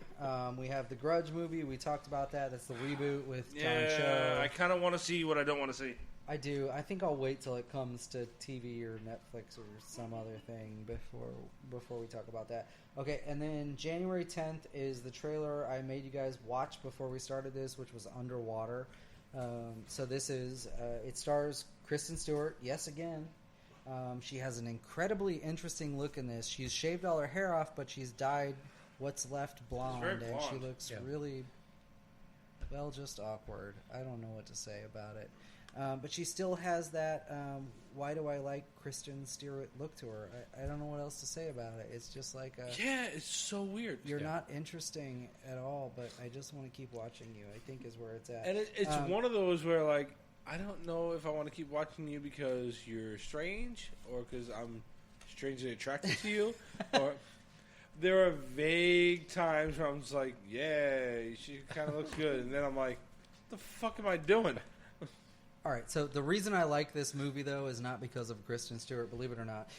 S3: we have the Grudge movie. We talked about that. That's the reboot with John Cho.
S1: I kind of want to see what I don't want to see.
S3: I do. I think I'll wait till it comes to TV or Netflix or some other thing before we talk about that. Okay, and then January 10th is the trailer I made you guys watch before we started this, which was Underwater. So this is it stars Kristen Stewart, yes again. She has an incredibly interesting look in this. She's shaved all her hair off, but she's dyed what's left blonde, and she looks really, well, just awkward. I don't know what to say about it. But she still has that why do I like Kristen Stewart look to her. I don't know what else to say about it. It's just like
S1: it's so weird.
S3: You're not interesting at all, but I just want to keep watching you, I think is where it's at.
S1: And it's one of those where, like, I don't know if I want to keep watching you because you're strange or because I'm strangely attracted to you. Or there are vague times where I'm just like, yeah, she kind of looks good. And then I'm like, what the fuck am I doing?
S3: All right, so the reason I like this movie, though, is not because of Kristen Stewart, believe it or not.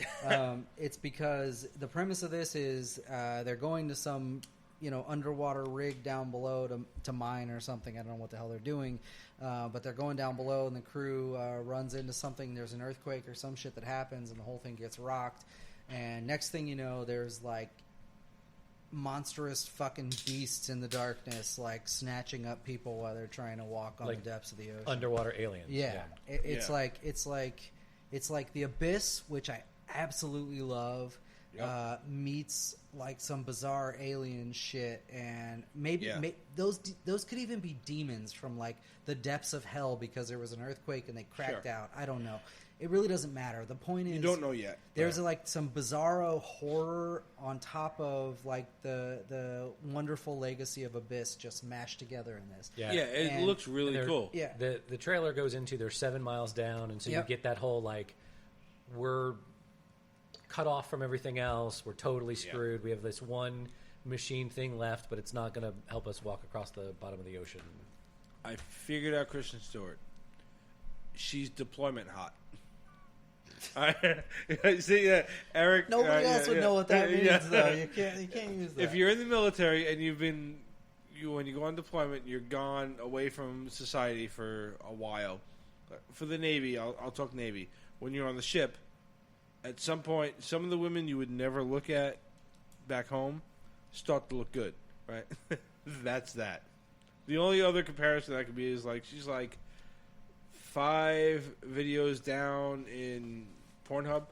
S3: It's because the premise of this is they're going to some, underwater rig down below to mine or something. I don't know what the hell they're doing, but they're going down below, and the crew runs into something. There's an earthquake or some shit that happens, and the whole thing gets rocked. And next thing you know, there's, like, monstrous fucking beasts in the darkness, like snatching up people while they're trying to walk on the depths of the ocean.
S2: Underwater aliens.
S3: Yeah. It's like The Abyss, which I absolutely love, meets like some bizarre alien shit, and maybe those could even be demons from like the depths of hell because there was an earthquake and they cracked out. I don't know. It really doesn't matter. The point is,
S1: you don't know yet.
S3: There's like some bizarro horror on top of like the wonderful legacy of Abyss just mashed together in this.
S1: It looks really cool.
S3: Yeah,
S2: the trailer goes into they're 7 miles down, and so you get that whole like we're cut off from everything else. We're totally screwed. We have this one machine thing left, but it's not going to help us walk across the bottom of the ocean.
S1: I figured out Kristen Stewart. She's deployment hot. See, Eric.
S3: Nobody else would know what that means, though. You can't use that.
S1: If you're in the military and when you go on deployment, you're gone away from society for a while. For the Navy, I'll talk Navy. When you're on the ship, at some point, some of the women you would never look at back home start to look good, right? That's that. The only other comparison that could be is like she's like 5 videos down in Pornhub,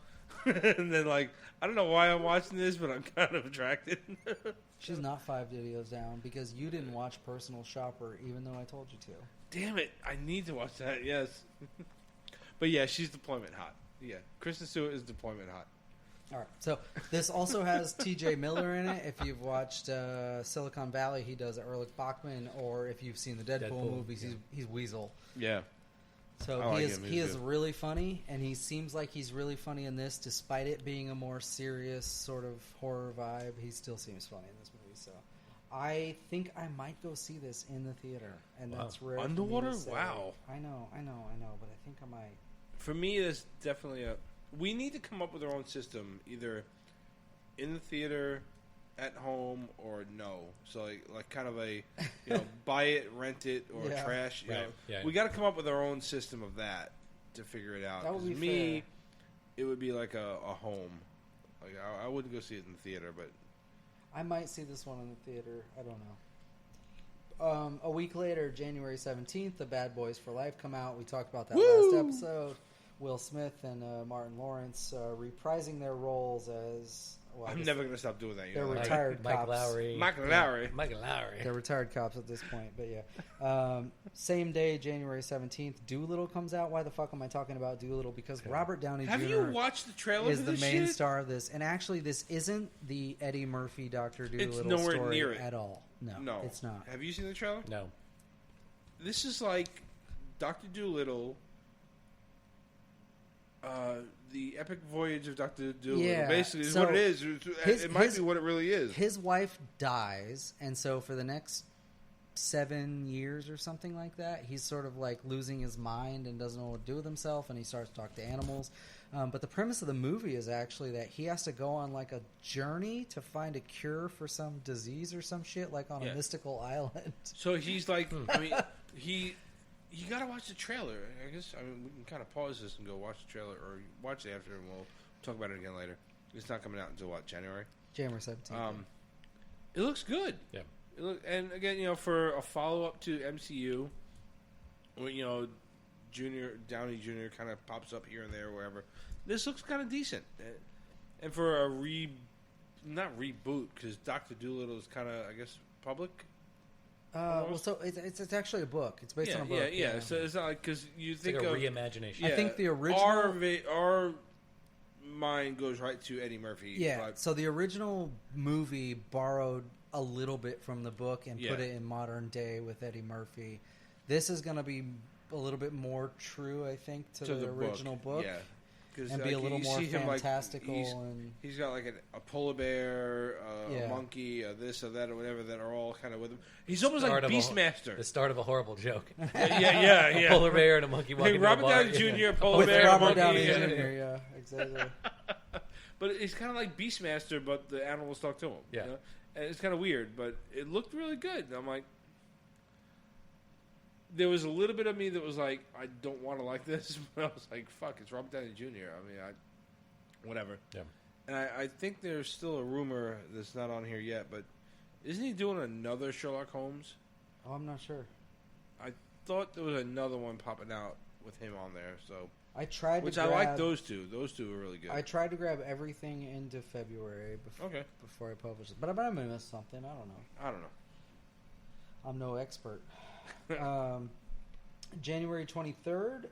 S1: and then like I don't know why I'm watching this, but I'm kind of attracted.
S3: She's not 5 videos down because you didn't watch Personal Shopper, even though I told you to.
S1: Damn it! I need to watch that. Yes, but yeah, she's deployment hot. Yeah, Kristen Stewart is deployment hot.
S3: All right, so this also has T.J. Miller in it. If you've watched Silicon Valley, he does Erlich Bachman, or if you've seen the Deadpool movies, he's Weasel.
S1: Yeah.
S3: So he is really funny, and he seems like he's really funny in this, despite it being a more serious sort of horror vibe. He still seems funny in this movie. So I think I might go see this in the theater, and that's rare.
S1: Underwater? Wow.
S3: I know, but I think I might.
S1: For me, it's definitely we need to come up with our own system, either in the theater, at home, or no. So like kind of a buy it, rent it, or trash. You know, we got to come up with our own system of that. to figure it out.
S3: That would
S1: 'Cause
S3: be
S1: me,
S3: fair.
S1: it would be like a home. Like I wouldn't go see it in the theater, but
S3: I might see this one in the theater. I don't know. A week later, January 17th, The Bad Boys for Life come out. We talked about that last episode. Will Smith and Martin Lawrence reprising their roles as... Well,
S1: I'm never going to stop doing that. You
S3: they're
S1: know that.
S3: retired
S2: Mike
S3: cops.
S2: Lowry.
S1: Michael Lowry.
S2: Michael Lowry.
S3: They're retired cops at this point, but yeah. Same day, January 17th, Doolittle comes out. Why the fuck am I talking about Doolittle? Because Robert Downey
S1: Have
S3: Jr.
S1: you watched the trailer
S3: is
S1: for
S3: the
S1: this
S3: main
S1: shit?
S3: star of this. And actually, this isn't the Eddie Murphy Dr. Doolittle
S1: nowhere
S3: story
S1: near it.
S3: at all. No, it's not.
S1: Have you seen the trailer?
S2: No.
S1: This is like Dr. Doolittle, the epic voyage of Dr. Doolittle.
S3: Yeah,
S1: Basically, is
S3: so
S1: what it is. It might be what it really is.
S3: His wife dies, and so for the next 7 years or something like that, he's sort of like losing his mind and doesn't know what to do with himself, and he starts to talk to animals. But the premise of the movie is actually that he has to go on like a journey to find a cure for some disease or some shit, like on a mystical island.
S1: So he's like, I mean, you got to watch the trailer. I guess, I mean, we can kind of pause this and go watch the trailer, or watch it after, and we'll talk about it again later. It's not coming out until, what, January?
S3: January 17th.
S1: It looks good.
S2: Yeah.
S1: And again, you know, for a follow-up to MCU, when, you know, Downey Jr. kind of pops up here and there, wherever, this looks kind of decent. And for a not reboot, because Dr. Doolittle is kind of, I guess, public.
S3: Well, so it's actually a book. It's based on a book.
S1: Yeah. So it's not like, because you
S2: It's
S1: think
S2: like a
S1: of
S2: reimagination.
S3: I think the original...
S1: Our mind goes right to Eddie Murphy.
S3: Yeah, so the original movie borrowed a little bit from the book and put it in modern day with Eddie Murphy. This is going to be a little bit more true, I think, to the original book.
S1: Yeah.
S3: And be a little more fantastical.
S1: He's got like a polar bear,
S3: Yeah.
S1: a monkey, this or that or whatever that are all kind of with him. He's almost like Beastmaster.
S2: The start of a horrible joke.
S1: yeah.
S2: A polar bear and a monkey walking
S1: Hey,
S2: into a
S1: Robert
S2: bar.
S1: Downey Jr., a polar
S3: With
S1: bear,
S3: Robert
S1: a monkey.
S3: Downey Jr., yeah, exactly.
S1: But it's kind of like Beastmaster, but the animals talk to him.
S2: Yeah.
S1: You know? And it's kind of weird, but it looked really good. And I'm like, there was a little bit of me that was like, I don't want to like this, but I was like, fuck, it's Robert Downey Jr. I mean, whatever.
S2: Yeah.
S1: And I think there's still a rumor that's not on here yet, but isn't he doing another Sherlock Holmes?
S3: Oh, I'm not sure.
S1: I thought there was another one popping out with him on there, so...
S3: I tried
S1: Which
S3: to
S1: I
S3: grab,
S1: like those two. Those two are really good.
S3: I tried to grab everything into February before I published it. But I might have missed something. I don't know. I'm no expert. January 23rd,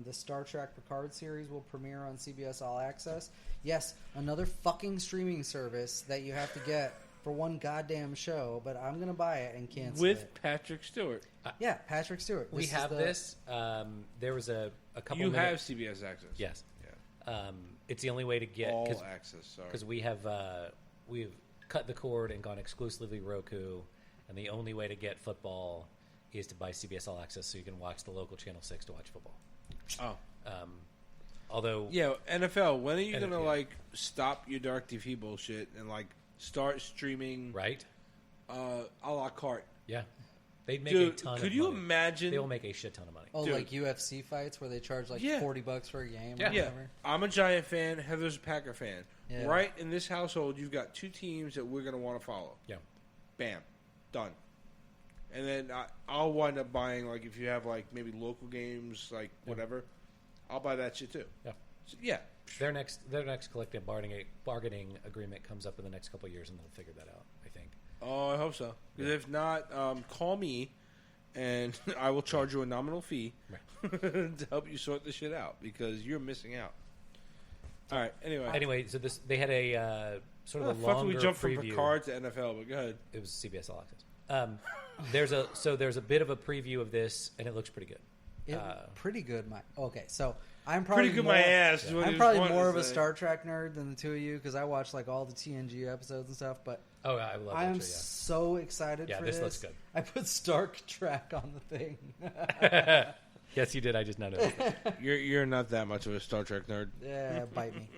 S3: the Star Trek Picard series will premiere on CBS All Access. Yes, another fucking streaming service that you have to get for one goddamn show, but I'm going to buy it and cancel
S1: with
S3: it.
S1: Patrick Stewart.
S3: Yeah, Patrick Stewart.
S2: We have this. There was a couple
S1: You have
S2: minutes.
S1: CBS Access.
S2: Yes.
S1: Yeah.
S2: It's the only way to get...
S1: All Access, sorry.
S2: Because we've cut the cord and gone exclusively Roku, and the only way to get football is to buy CBS All Access so you can watch the local Channel 6 to watch football.
S1: Oh.
S2: Although...
S1: Yeah, NFL, when are you going to, stop your dark TV bullshit and, start streaming...
S2: Right?
S1: A la carte.
S2: Yeah. They'd make
S1: Dude,
S2: a ton of money.
S1: could you imagine...
S2: They'll make a shit ton of money.
S3: Oh,
S1: Dude.
S3: like UFC fights where they charge $40 for a game or
S2: Yeah.
S3: whatever?
S1: I'm a Giant fan. Heather's a Packer fan.
S3: Yeah.
S1: Right in this household, you've got two teams that we're going to want to follow.
S2: Yeah.
S1: Bam. Done. And then I'll wind up buying, if you have, maybe local games, whatever, I'll buy that shit too.
S2: Yeah.
S1: So, yeah.
S2: Their next collective bargaining agreement comes up in the next couple of years, and they'll figure that out, I think.
S1: Oh, I hope so. Because if not, call me, and I will charge you a nominal fee to help you sort this shit out, because you're missing out. All right,
S2: Anyway, so they had a sort of a
S1: fuck
S2: longer
S1: we jump
S2: preview.
S1: from Picard to NFL, but go ahead.
S2: It was CBS All Access. There's a bit of a preview of this, and it looks pretty good.
S3: Pretty good, Mike. Okay, so I'm probably
S1: Pretty good,
S3: more,
S1: my ass. Is what he
S3: I'm
S1: was
S3: probably
S1: wanting
S3: more
S1: to
S3: of a
S1: say.
S3: Star Trek nerd than the two of you because I watch all the TNG episodes and stuff. But
S2: Oh, I love
S3: I am
S2: that show,
S3: so excited
S2: Yeah,
S3: for
S2: this
S3: this.
S2: looks good.
S3: I put Star Trek on the thing.
S2: yeah. Yes, you did. I just noticed.
S1: You're not that much of a Star Trek nerd.
S3: Yeah, bite me.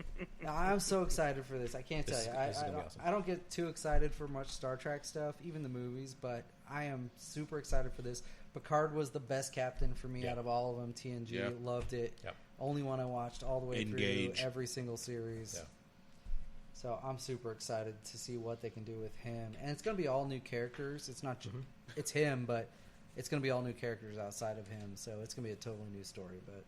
S3: No, I'm so excited for this. I can't tell you.
S2: This is gonna be awesome.
S3: I don't get too excited for much Star Trek stuff, even the movies, but I am super excited for this. Picard was the best captain for me out of all of them. TNG,
S1: Yep.
S3: loved it.
S2: Yep.
S3: Only one I watched all the way
S1: Engage.
S3: through every single series.
S2: Yeah.
S3: So I'm super excited to see what they can do with him. And it's going to be all new characters. It's not just, it's him, but it's going to be all new characters outside of him. So it's going to be a totally new story. But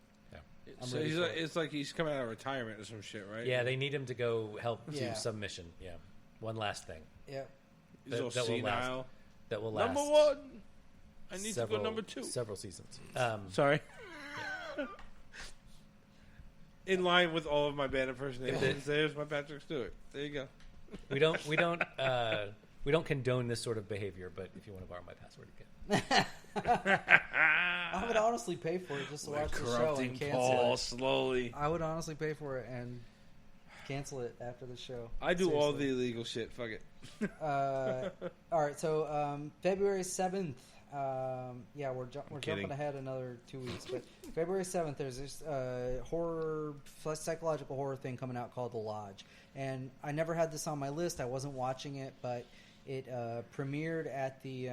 S3: I'm
S1: So
S3: ready for it.
S1: it's like he's coming out of retirement or some shit, right?
S2: Yeah, they need him to go help
S3: Yeah.
S2: do some mission. Yeah. One last thing.
S3: Yeah.
S1: He's all
S2: that will last.
S1: senile.
S2: That will last.
S1: Number one. I need to go number 2.
S2: Several seasons.
S1: Sorry. In line with all of my band impersonations, there's my Patrick Stewart. There you go.
S2: We don't condone this sort of behavior, but if you want to borrow my password, you can.
S3: I would honestly pay for it just to watch the show
S1: Corrupting
S3: and cancel
S1: Paul
S3: it.
S1: slowly.
S3: I would honestly pay for it and cancel it after the show.
S1: I do all the
S3: Seriously.
S1: illegal shit. Fuck it.
S3: All right, so February 7th. We're
S1: kidding.
S3: jumping ahead another 2 weeks, but February 7th, there's this psychological horror thing coming out called The Lodge, and I never had this on my list. I wasn't watching it, but it premiered at the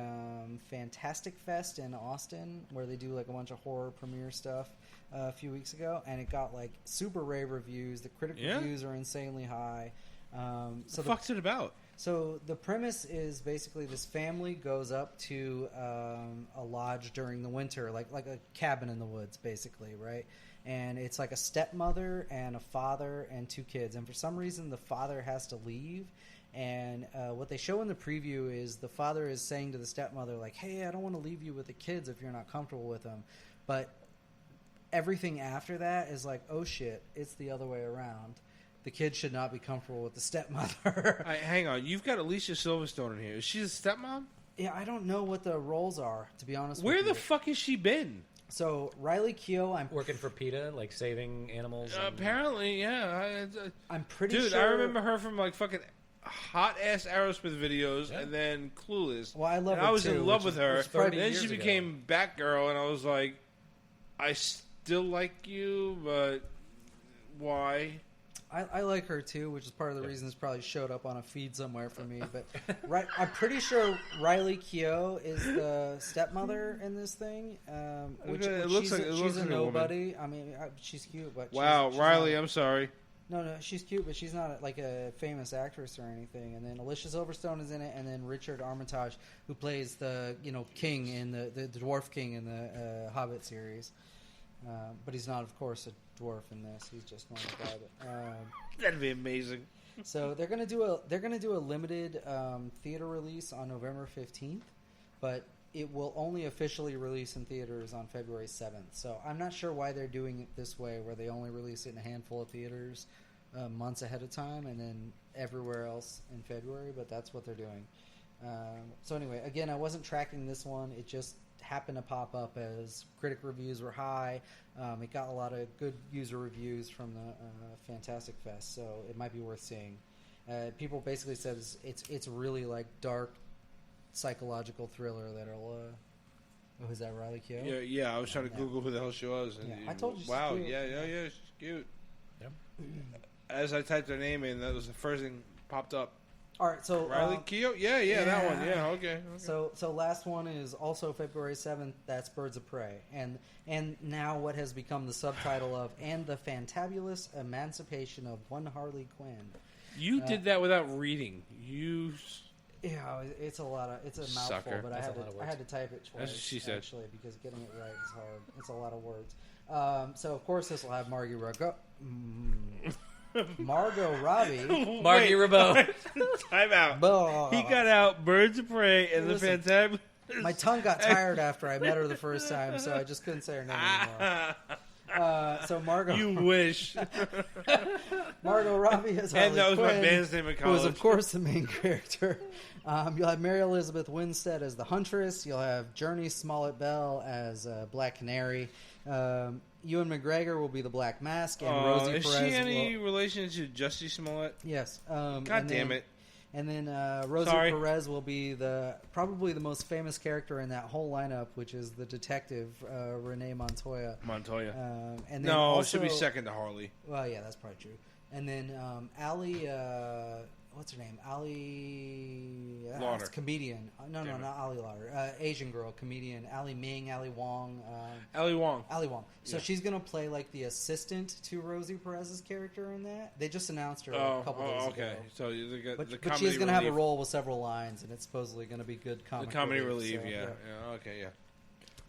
S3: Fantastic Fest in Austin, where they do like a bunch of horror premiere stuff a few weeks ago, and it got like super rave reviews. The critic reviews are insanely high.
S1: So the fuck's it about?
S3: So the premise is basically this family goes up to a lodge during the winter, like a cabin in the woods, basically, right? And it's like a stepmother and a father and 2 kids. And for some reason, the father has to leave. And what they show in the preview is the father is saying to the stepmother, like, hey, I don't want to leave you with the kids if you're not comfortable with them. But everything after that is like, oh, shit, it's the other way around. The kid should not be comfortable with the stepmother.
S1: Hang on. You've got Alicia Silverstone in here. Is she a stepmom?
S3: Yeah, I don't know what the roles are, to be honest
S1: Where
S3: with you.
S1: the fuck has she been?
S3: So, Riley Keough, I'm
S2: Working for PETA, like saving animals. And...
S1: Apparently, yeah.
S3: I'm pretty
S1: Dude,
S3: sure...
S1: I remember her from like fucking hot-ass Aerosmith videos and then Clueless.
S3: Well, I love
S1: and
S3: her
S1: I was
S3: too,
S1: in love
S3: which
S1: with
S3: is-
S1: her.
S3: which is probably
S1: Then
S2: years
S1: she
S2: ago.
S1: became Batgirl, and I was like, I still like you, but why?
S3: I like her too, which is part of the reason it's probably showed up on a feed somewhere for me. But I'm pretty sure Riley Keough is the stepmother in this thing. Which
S1: It looks
S3: she's
S1: like-
S3: a,
S1: it
S3: she's
S1: looks
S3: a
S1: like a woman.
S3: nobody. I mean, she's cute, but
S1: Wow,
S3: she's
S1: Riley,
S3: not,
S1: I'm sorry.
S3: No, she's cute, but she's not like a famous actress or anything. And then Alicia Silverstone is in it, and then Richard Armitage, who plays the king in the dwarf king in the Hobbit series. But he's not, of course, a dwarf in this. He's just normal guy. But,
S1: That'd be amazing.
S3: so they're gonna do a limited theater release on November 15th, but it will only officially release in theaters on February 7th. So I'm not sure why they're doing it this way, where they only release it in a handful of theaters months ahead of time, and then everywhere else in February. But that's what they're doing. So anyway, again, I wasn't tracking this one. It just happened to pop up as critic reviews were high. It got a lot of good user reviews from the Fantastic Fest, so it might be worth seeing. People basically said it's really like dark psychological thriller that'll. Oh, is that Riley Keough?
S1: Yeah. I was trying to Google who the hell she was. And
S3: Yeah, I told you she's
S1: wow,
S3: cute.
S1: yeah, she's cute.
S2: Yep.
S1: As I typed her name in, that was the first thing popped up.
S3: All right, so
S1: Riley Keough? Yeah, that one. Yeah, okay.
S3: So last one is also February 7th. That's Birds of Prey, and now what has become the subtitle of "And the Fantabulous Emancipation of One Harley Quinn."
S1: You did that without reading.
S3: Yeah, it's a mouthful,
S1: Sucker.
S3: but
S2: That's a lot of
S3: I had to type it twice.
S1: That's what she said.
S3: Actually, because getting it right is hard. It's a lot of words. So of course this will have Margot Robbie.
S2: Margie Ribot.
S1: Time out.
S3: Blah.
S1: He got out Birds of Prey and the
S3: Listen,
S1: Fantabulous.
S3: My tongue got tired after I met her the first time, so I just couldn't say her name anymore. So Margot.
S1: You wish.
S3: Margot Robbie is Harley
S1: And that was my
S3: Quinn,
S1: band's name in
S3: who is,
S1: college.
S3: of course, the main character. You'll have Mary Elizabeth Winstead as the Huntress. You'll have Journey Smollett-Bell as Black Canary. Ewan McGregor will be the Black Mask, and Rosie
S1: is
S3: Perez.
S1: she any relation to Jussie Smollett?
S3: Yes.
S1: God damn it.
S3: And then Rosie
S1: Sorry.
S3: Perez will be probably the most famous character in that whole lineup, which is the detective Renee Montoya.
S1: Montoya.
S3: And then
S1: No,
S3: also,
S1: she'll be second to Harley.
S3: Well, yeah, that's probably true. And then Ali, what's her name? Ali
S1: Lauder.
S3: Comedian. No,
S1: Damn it.
S3: not Ali Lauder. Asian girl, comedian. Ali Ming, Ali Wong.
S1: Ali Wong.
S3: Ali Wong. So
S1: Yeah.
S3: she's going to play like the assistant to Rosie Perez's character in that. They just announced her a couple days
S1: okay.
S3: ago.
S1: So the
S3: But
S1: comedy
S3: she's going to have a
S1: relief.
S3: role with several lines, and it's supposedly going to be good
S1: The comedy relief,
S3: so,
S1: yeah. Okay, yeah.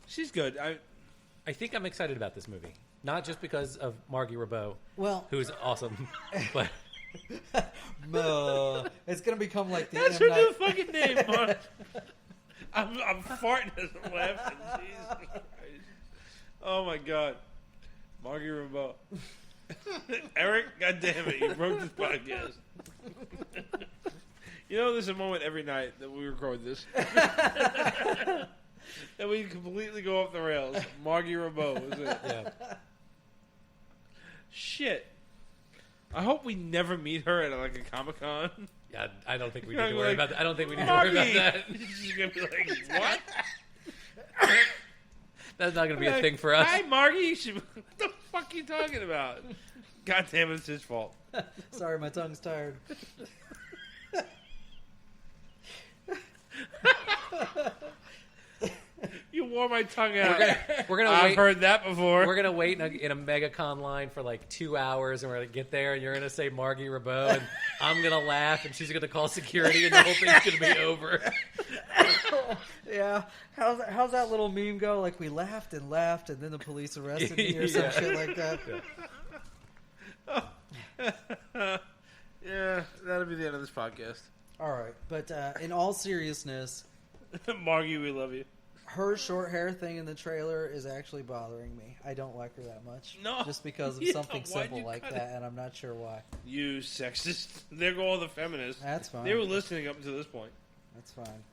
S1: She's good.
S2: I think I'm excited about this movie, not just because of Margie Ribot,
S3: Well,
S2: who's awesome, but
S3: it's going to become like the
S1: That's
S3: M.
S1: her new
S3: Night-
S1: fucking name, Mark. I'm farting as I'm laughing. Jesus Christ. Oh my god. Margie Ribot. Eric, goddamn it, you broke this podcast. You know, there's a moment every night that we record this that we completely go off the rails. Margie Ribot is it.
S2: yeah.
S1: Shit. I hope we never meet her at like a Comic-Con.
S2: Yeah, I don't think we
S1: You're
S2: need to
S1: gonna be
S2: worry
S1: like,
S2: about that. I don't think we need to worry about
S1: Margie!
S2: that.
S1: She's going to be like, what?
S2: That's not going to be a
S1: Like,
S2: thing for us.
S1: Hi, Margie. What the fuck are you talking about? God damn it, it's his fault.
S3: Sorry, my tongue's tired.
S1: You wore my tongue out.
S2: We're gonna
S1: I've
S2: wait.
S1: heard that before.
S2: We're gonna wait in a MegaCon line for like 2 hours, and we're gonna get there, and you're gonna say Margie Ribot, and I'm gonna laugh, and she's gonna call security, and the whole thing's gonna be over.
S3: Yeah. How's that little meme go? Like, we laughed, and then the police arrested me or some
S2: Yeah.
S3: shit like that.
S1: Yeah, that'll be the end of this podcast.
S3: All right. But in all seriousness,
S1: Margie, we love you.
S3: her short hair thing in the trailer is actually bothering me. I don't like her that much.
S1: No.
S3: Just because of
S1: Yeah,
S3: something
S1: why'd
S3: simple
S1: you
S3: like
S1: cut
S3: that, and I'm not sure why.
S1: You sexist. There go all the feminists.
S3: That's fine.
S1: They were listening up to this point.
S3: That's fine.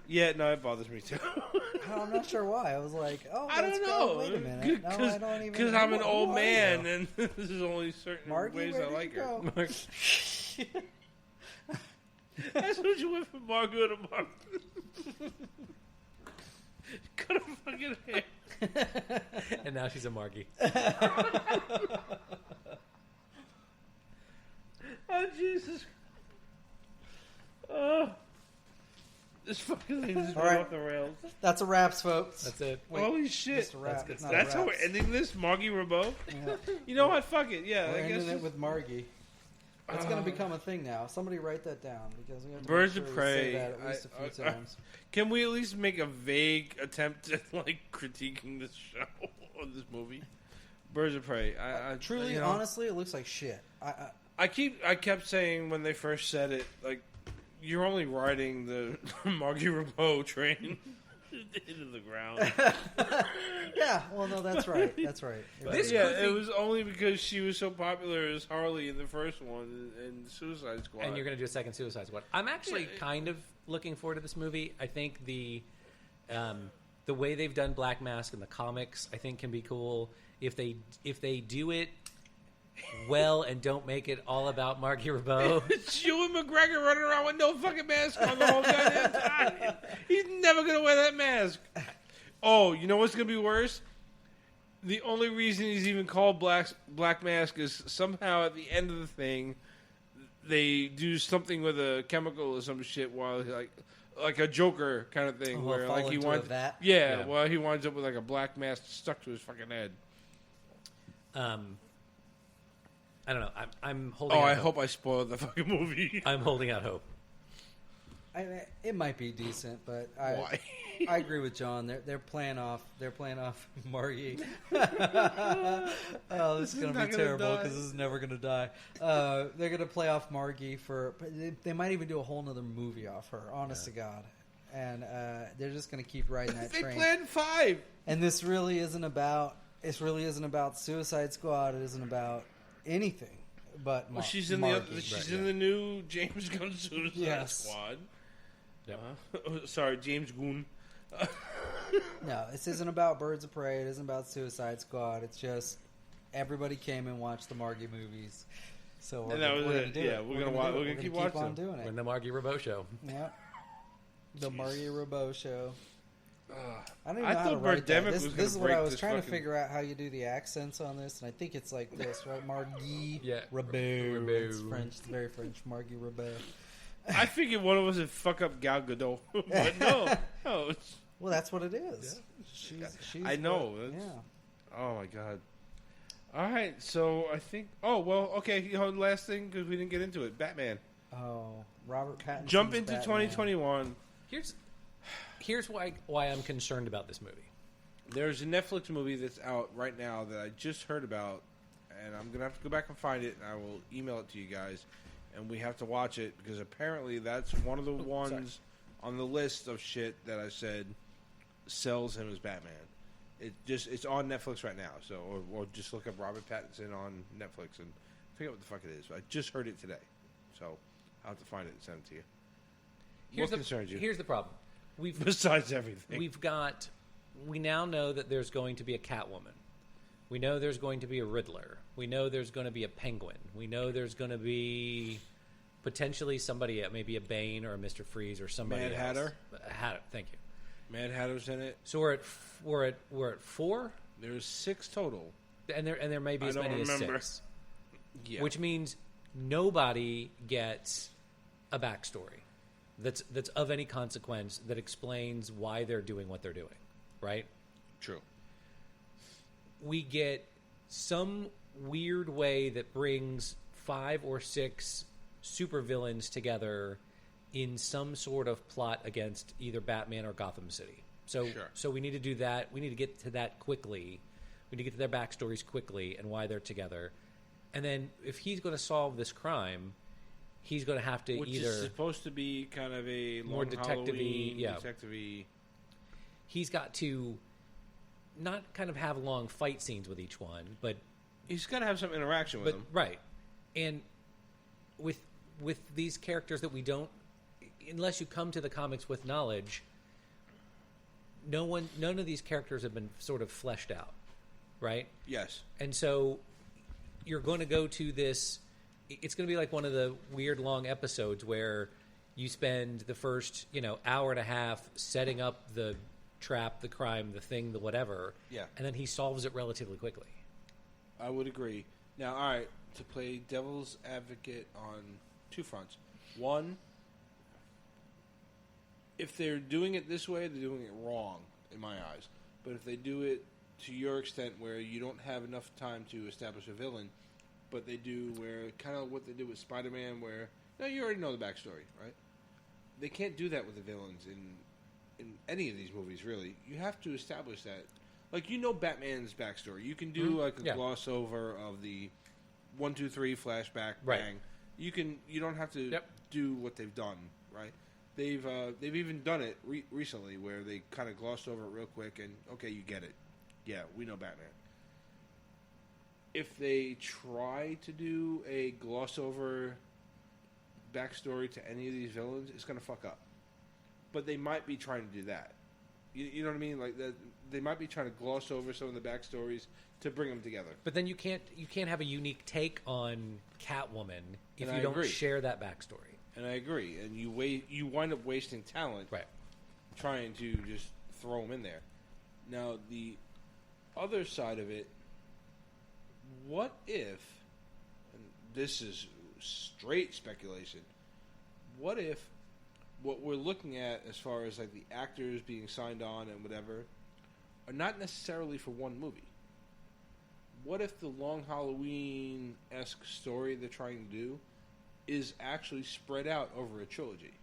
S1: Yeah, no, it bothers me too.
S3: I'm not sure why. I was like, oh,
S1: I
S3: that's
S1: don't
S3: cool.
S1: know.
S3: Wait a minute. No, I don't even.
S1: Because I'm an
S3: who
S1: old
S3: are
S1: man,
S3: you?
S1: and there's only certain
S3: Margie,
S1: ways
S3: where
S1: I
S3: did
S1: like
S3: you
S1: her.
S3: go?
S1: That's what you went from Margot to Mark. Cut her fucking hair.
S2: And now she's a Margie.
S1: Oh, Jesus. Oh. This fucking thing just
S3: All
S1: went
S3: right.
S1: off the rails.
S3: That's a wraps, folks.
S2: That's it.
S1: Holy shit.
S3: Just a wrap.
S2: That's good
S3: It's not
S1: That's
S3: a
S1: how we're
S3: wraps.
S1: ending this? Margie Ribot?
S3: Yeah.
S1: You know what? Fuck it. Yeah,
S3: We're
S1: I guess.
S3: ending it with Margie. It's going to become a thing now. Somebody write that down because we have to
S1: Birds
S3: make
S1: of
S3: sure
S1: Prey.
S3: we say that at least a few times.
S1: Can we at least make a vague attempt at like critiquing this show or this movie? Birds of Prey. I
S3: Truly,
S1: you know,
S3: honestly, it looks like shit.
S1: I kept saying when they first said it, like, you're only riding the Margie Ribot train into the ground.
S3: Yeah, well, no, that's right. That's right.
S2: This
S1: yeah,
S2: could
S1: it
S2: be-
S1: was only because she was so popular as Harley in the first one and Suicide Squad.
S2: And you're going to do a second Suicide Squad. I'm actually kind of looking forward to this movie. I think the way they've done Black Mask in the comics, I think, can be cool. If they do it well and don't make it all about Margie Ribot.
S1: It's Ewan McGregor running around with no fucking mask on the whole goddamn time. He's never going to wear that mask. Oh, you know what's going to be worse? The only reason he's even called Black Mask is somehow at the end of the thing, they do something with a chemical or some shit while like a Joker kind of thing,
S3: Oh,
S1: where
S3: fall
S1: like he
S3: into
S1: winds
S3: a vat?
S1: yeah, well he winds up with like a black mask stuck to his fucking head.
S2: I don't know. I'm holding.
S1: Oh,
S2: out
S1: I
S2: hope.
S1: hope I spoiled the fucking movie.
S2: I'm holding out hope.
S3: It might be decent, but
S1: Why?
S3: I agree with John. They're playing off Margie. Oh, this is gonna
S1: not
S3: be
S1: gonna
S3: terrible
S1: die.
S3: because this is never gonna die. They're gonna play off Margie they might even do a whole nother movie off her. Honest to God, and they're just gonna keep riding that
S1: They
S3: train.
S1: planned 5.
S3: And this really isn't about. This really isn't about Suicide Squad. It isn't about anything. But
S1: Well, she's in
S3: Margie.
S1: the new James Gunn Suicide
S3: Yes.
S1: Squad.
S2: Yep.
S1: Sorry, James Gunn.
S3: No, this isn't about Birds of Prey. It isn't about Suicide Squad. It's just everybody came and watched the Margie movies. So we're
S1: And that was
S3: gonna
S1: it.
S3: do
S1: Yeah,
S3: it.
S1: we're gonna keep watching
S3: on doing
S2: We're in
S3: it.
S2: the Margie Ribot show.
S3: Yeah, the Margie Ribot show. I don't even
S1: I
S3: know how to
S1: thought
S3: write that.
S1: Birdemic
S3: This
S1: was gonna
S3: is what
S1: break
S3: I was
S1: this
S3: trying to
S1: fucking-
S3: figure out how you do the accents on this, and I think it's like this, right? Margie Rabot.
S2: Rabot.
S3: It's French. It's very French. Margie Rabot.
S1: I figured one of us would fuck up Gal Gadot, but no. It's,
S3: Well, that's what it is. She's
S1: I know.
S3: what-
S1: That's-
S3: yeah.
S1: Oh my god. All right, so I think. Oh well, okay. Last thing because we didn't get into it. Batman.
S3: Oh, Robert Pattinson.
S1: Jump into 2021.
S2: Here's why I'm concerned about this movie.
S1: There's a Netflix movie that's out right now that I just heard about, and I'm gonna have to go back and find it, and I will email it to you guys, and we have to watch it because apparently that's one of the ones on the list of shit that I said sells him as Batman. It's on Netflix right now, so or just look up Robert Pattinson on Netflix and figure out what the fuck it is. I just heard it today, so I'll have to find it and send it to you. What concerns you?
S2: Here's the problem.
S1: Besides everything,
S2: We now know that there's going to be a Catwoman. We know there's going to be a Riddler. We know there's going to be a Penguin. We know there's going to be potentially somebody, maybe a Bane or a Mr. Freeze or somebody
S1: Mad
S2: else.
S1: Hatter.
S2: Thank you.
S1: Mad Hatter's in it.
S2: So we're at 4,
S1: There's 6 total.
S2: and there may be as many as 6.
S1: Yeah.
S2: Which means nobody gets a backstory that's of any consequence that explains why they're doing what they're doing, right?
S1: True.
S2: We get some weird way that brings 5 or 6 supervillains together in some sort of plot against either Batman or Gotham City. So we need to do that. We need to get to that quickly. We need to get to their backstories quickly and why they're together. And then if he's going to solve this crime, he's going to have to
S1: Which
S2: either...
S1: is supposed to be kind of a
S2: more
S1: long
S2: detective-y,
S1: Halloween,
S2: yeah.
S1: detective-y.
S2: He's got to not kind of have long fight scenes with each one, but...
S1: He's got to have some interaction with them.
S2: Right. And with these characters that we don't... Unless you come to the comics with knowledge, none of these characters have been sort of fleshed out, right?
S1: Yes.
S2: And so you're going to go to this... It's going to be like one of the weird long episodes where you spend the first, hour and a half setting up the trap, the crime, the thing, the whatever.
S1: Yeah.
S2: And then he solves it relatively quickly.
S1: I would agree. Now, all right, to play devil's advocate on 2 fronts. One, if they're doing it this way, they're doing it wrong, in my eyes. But if they do it to your extent where you don't have enough time to establish a villain, but they do where kind of what they did with Spider-Man where, you already know the backstory, right? They can't do that with the villains in any of these movies, really. You have to establish that. Like, Batman's backstory. You can do, like, a gloss over of the 1, 2, 3 flashback, bang. You don't have to do what they've done, right? They've even done it recently where they kind of glossed over it real quick and, okay, you get it. Yeah, we know Batman. If they try to do a gloss over backstory to any of these villains, it's going to fuck up. But they might be trying to do that. You know what I mean? Like that, they might be trying to gloss over some of the backstories to bring them together.
S2: But then you can't have a unique take on Catwoman if
S1: And
S2: you
S1: I
S2: don't
S1: agree.
S2: share that backstory.
S1: And I agree. And you wind up wasting talent trying to just throw them in there. Now, the other side of it, what if, and this is straight speculation, what if what we're looking at as far as like the actors being signed on and whatever are not necessarily for one movie? What if the Long Halloween-esque story they're trying to do is actually spread out over a trilogy?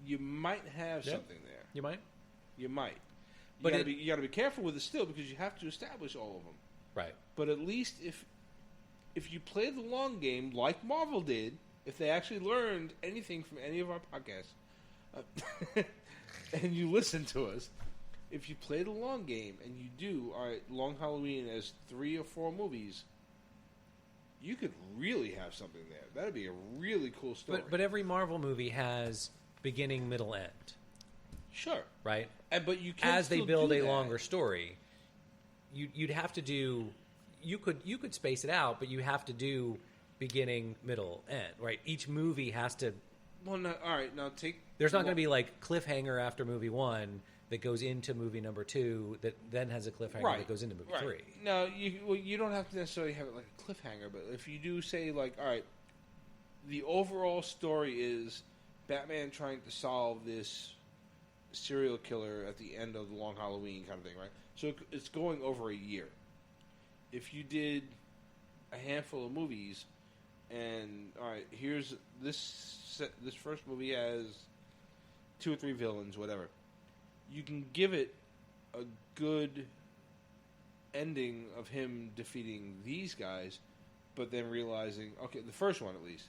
S1: You might have something there.
S2: You might.
S1: You might.
S2: But
S1: you got to be careful with it still because you have to establish all of them.
S2: Right.
S1: But at least if you play the long game like Marvel did, if they actually learned anything from any of our podcasts, and you listen to us, if you play the long game and you do Long Halloween as 3 or 4 movies, you could really have something there. That'd be a really cool story.
S2: But every Marvel movie has beginning, middle, end.
S1: Sure.
S2: Right?
S1: But you can
S2: as they
S1: still
S2: build
S1: do
S2: a
S1: that.
S2: longer story, you'd have to do. You could space it out, but you have to do beginning, middle, end. Right? Each movie has to
S1: Well, no, all right. Now take.
S2: There's not going to be like cliffhanger after movie 1 that goes into movie number 2 that then has a cliffhanger that goes into movie 3.
S1: No, you don't have to necessarily have it like a cliffhanger, but if you do say like, all right, the overall story is Batman trying to solve this serial killer at the end of the Long Halloween kind of thing, right? So it's going over a year. If you did a handful of movies, and all right, here's this first movie has 2 or 3 villains, whatever. You can give it a good ending of him defeating these guys, but then realizing, okay, the first one at least,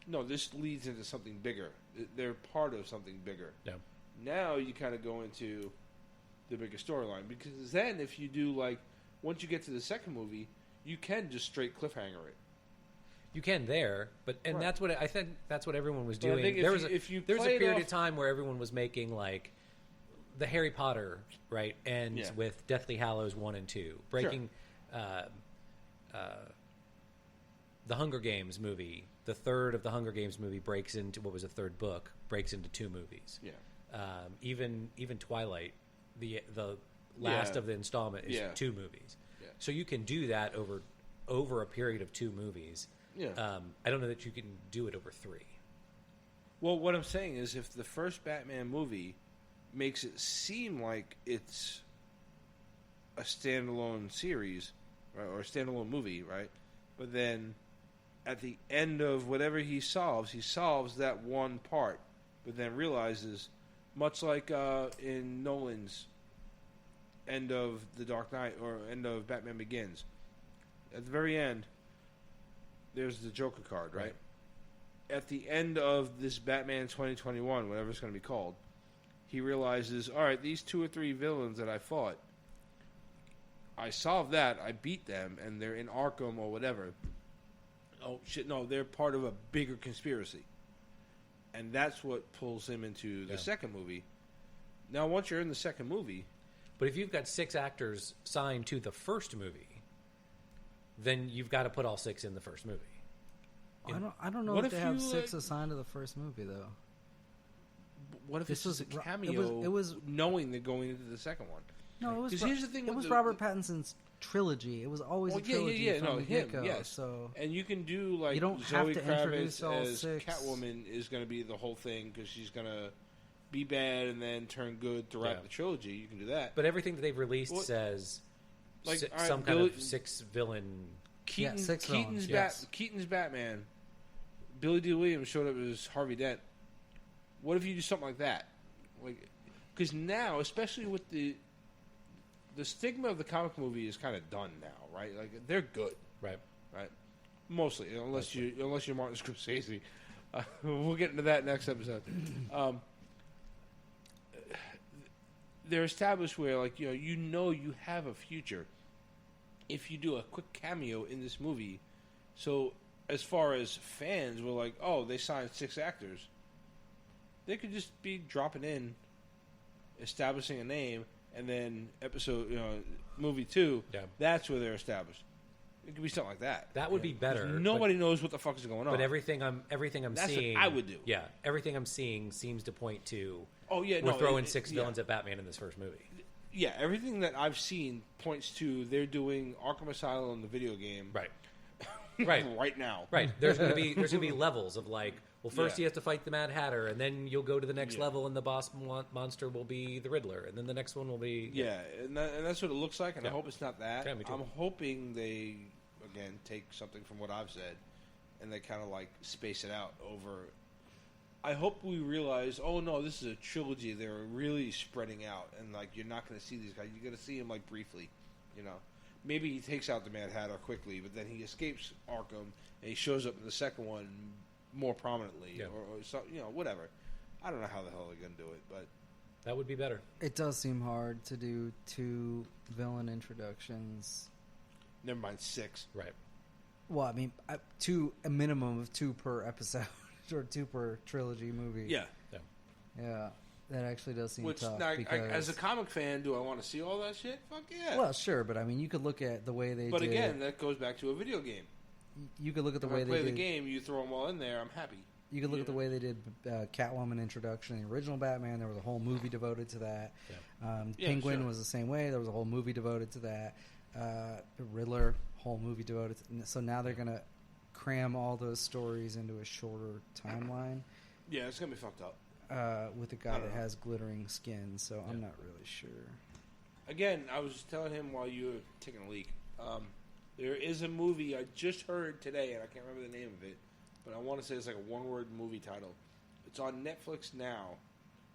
S1: no, this leads into something bigger. They're part of something bigger.
S2: Yeah.
S1: Now you kind of go into the bigger storyline, because then if you do like, once you get to the second movie, you can just straight cliffhanger it.
S2: You can there, but that's what I think. That's what everyone was
S1: But I
S2: doing.
S1: think
S2: There was a period
S1: off-
S2: of time where everyone was making like the Harry Potter ends with Deathly Hallows 1 and 2, breaking the Hunger Games movie. The third of the Hunger Games movie breaks into what was a third book, breaks into 2 movies.
S1: Yeah.
S2: Even Twilight, the last of the installment is 2 movies.
S1: Yeah.
S2: So you can do that over a period of 2 movies.
S1: Yeah.
S2: I don't know that you can do it over 3.
S1: Well, what I'm saying is, if the first Batman movie makes it seem like it's a standalone series, right, or a standalone movie, right? But then at the end of whatever he solves that one part, but then realizes, much like in Nolan's end of The Dark Knight or end of Batman Begins, at the very end, there's the Joker card, right? At the end of this Batman 2021, whatever it's going to be called, he realizes, all right, these 2 or 3 villains that I fought, I solved that, I beat them, and they're in Arkham or whatever. Oh, shit, no, they're part of a bigger conspiracy. And that's what pulls him into the second movie. Now, once you're in the second movie...
S2: But if you've got 6 actors signed to the first movie, then you've got to put all 6 in the first movie.
S3: I don't know if they have 6 assigned to the first movie, though.
S1: What if this was a cameo,
S3: it was
S1: knowing they're going into the second one?
S3: No, it was.
S1: Here's the thing.
S3: It was Robert Pattinson's trilogy. It was always a trilogy from the get-go.
S1: Yes.
S3: So,
S1: and you can do like
S3: you don't
S1: Zoe
S3: have to
S1: Kravitz
S3: introduce all
S1: as
S3: 6.
S1: Catwoman is going to be the whole thing, because she's going to be bad and then turn good throughout the trilogy. You can do that.
S2: But everything that they've released says
S1: like
S2: some kind of 6 villain.
S1: Keaton's Batman. Billy D. Williams showed up as Harvey Dent. What if you do something like that? Like, because now, especially with the stigma of the comic movie is kind of done now, right? Like, they're good,
S2: right?
S1: Mostly, unless you're Martin Scorsese. We'll get into that next episode. They're established where, like, you know you have a future if you do a quick cameo in this movie. So, as far as fans, we're like, oh, they signed 6 actors. They could just be dropping in, establishing a name, and then movie 2, that's where they're established. It could be something like that.
S2: That would be better.
S1: Nobody knows what the fuck is going on.
S2: But everything I'm
S1: that's
S2: seeing,
S1: what I would do.
S2: Yeah, everything I'm seeing seems to point to.
S1: Oh yeah,
S2: we're throwing 6 villains at Batman in this first movie.
S1: Yeah, everything that I've seen points to they're doing Arkham Asylum, the video game,
S2: right
S1: now.
S2: Right. There's going to be levels of like, well, first he has to fight the Mad Hatter, and then you'll go to the next level, and the boss monster will be the Riddler, and then the next one will be
S1: and that's what it looks like, and I hope it's not that.
S2: Yeah, me too.
S1: I'm hoping they again take something from what I've said, and they kind of like space it out over. I hope we realize, oh no, this is a trilogy. They're really spreading out, and like you're not going to see these guys. You're going to see them like briefly, Maybe he takes out the Mad Hatter quickly, but then he escapes Arkham and he shows up in the second one more prominently, or so, whatever. I don't know how the hell they're going to do it, but
S2: that would be better.
S3: It does seem hard to do 2 villain introductions.
S1: Never mind 6.
S2: Right.
S3: Well, I mean, a minimum of 2 per episode or 2 per trilogy movie.
S1: Yeah.
S3: That actually does seem tough.
S1: Now,
S3: because
S1: as a comic fan, do I want to see all that shit? Fuck yeah.
S3: Well, sure, but I mean, you could look at the way they.
S1: But again, that goes back to a video game.
S3: You could look at the
S1: if
S3: way
S1: I
S3: they
S1: play the game. You throw them all in there. I'm happy.
S3: You could look at the way they did Catwoman introduction in the original Batman. There was a whole movie devoted to that.
S2: Yeah.
S3: Penguin was the same way. There was a whole movie devoted to that. Riddler, whole movie devoted. So now they're gonna cram all those stories into a shorter timeline.
S1: Yeah, it's gonna be fucked up.
S3: With a guy that has glittering skin. So I'm not really sure.
S1: Again, I was telling him while you were taking a leak. There is a movie I just heard today, and I can't remember the name of it, but I want to say it's like a one-word movie title. It's on Netflix now,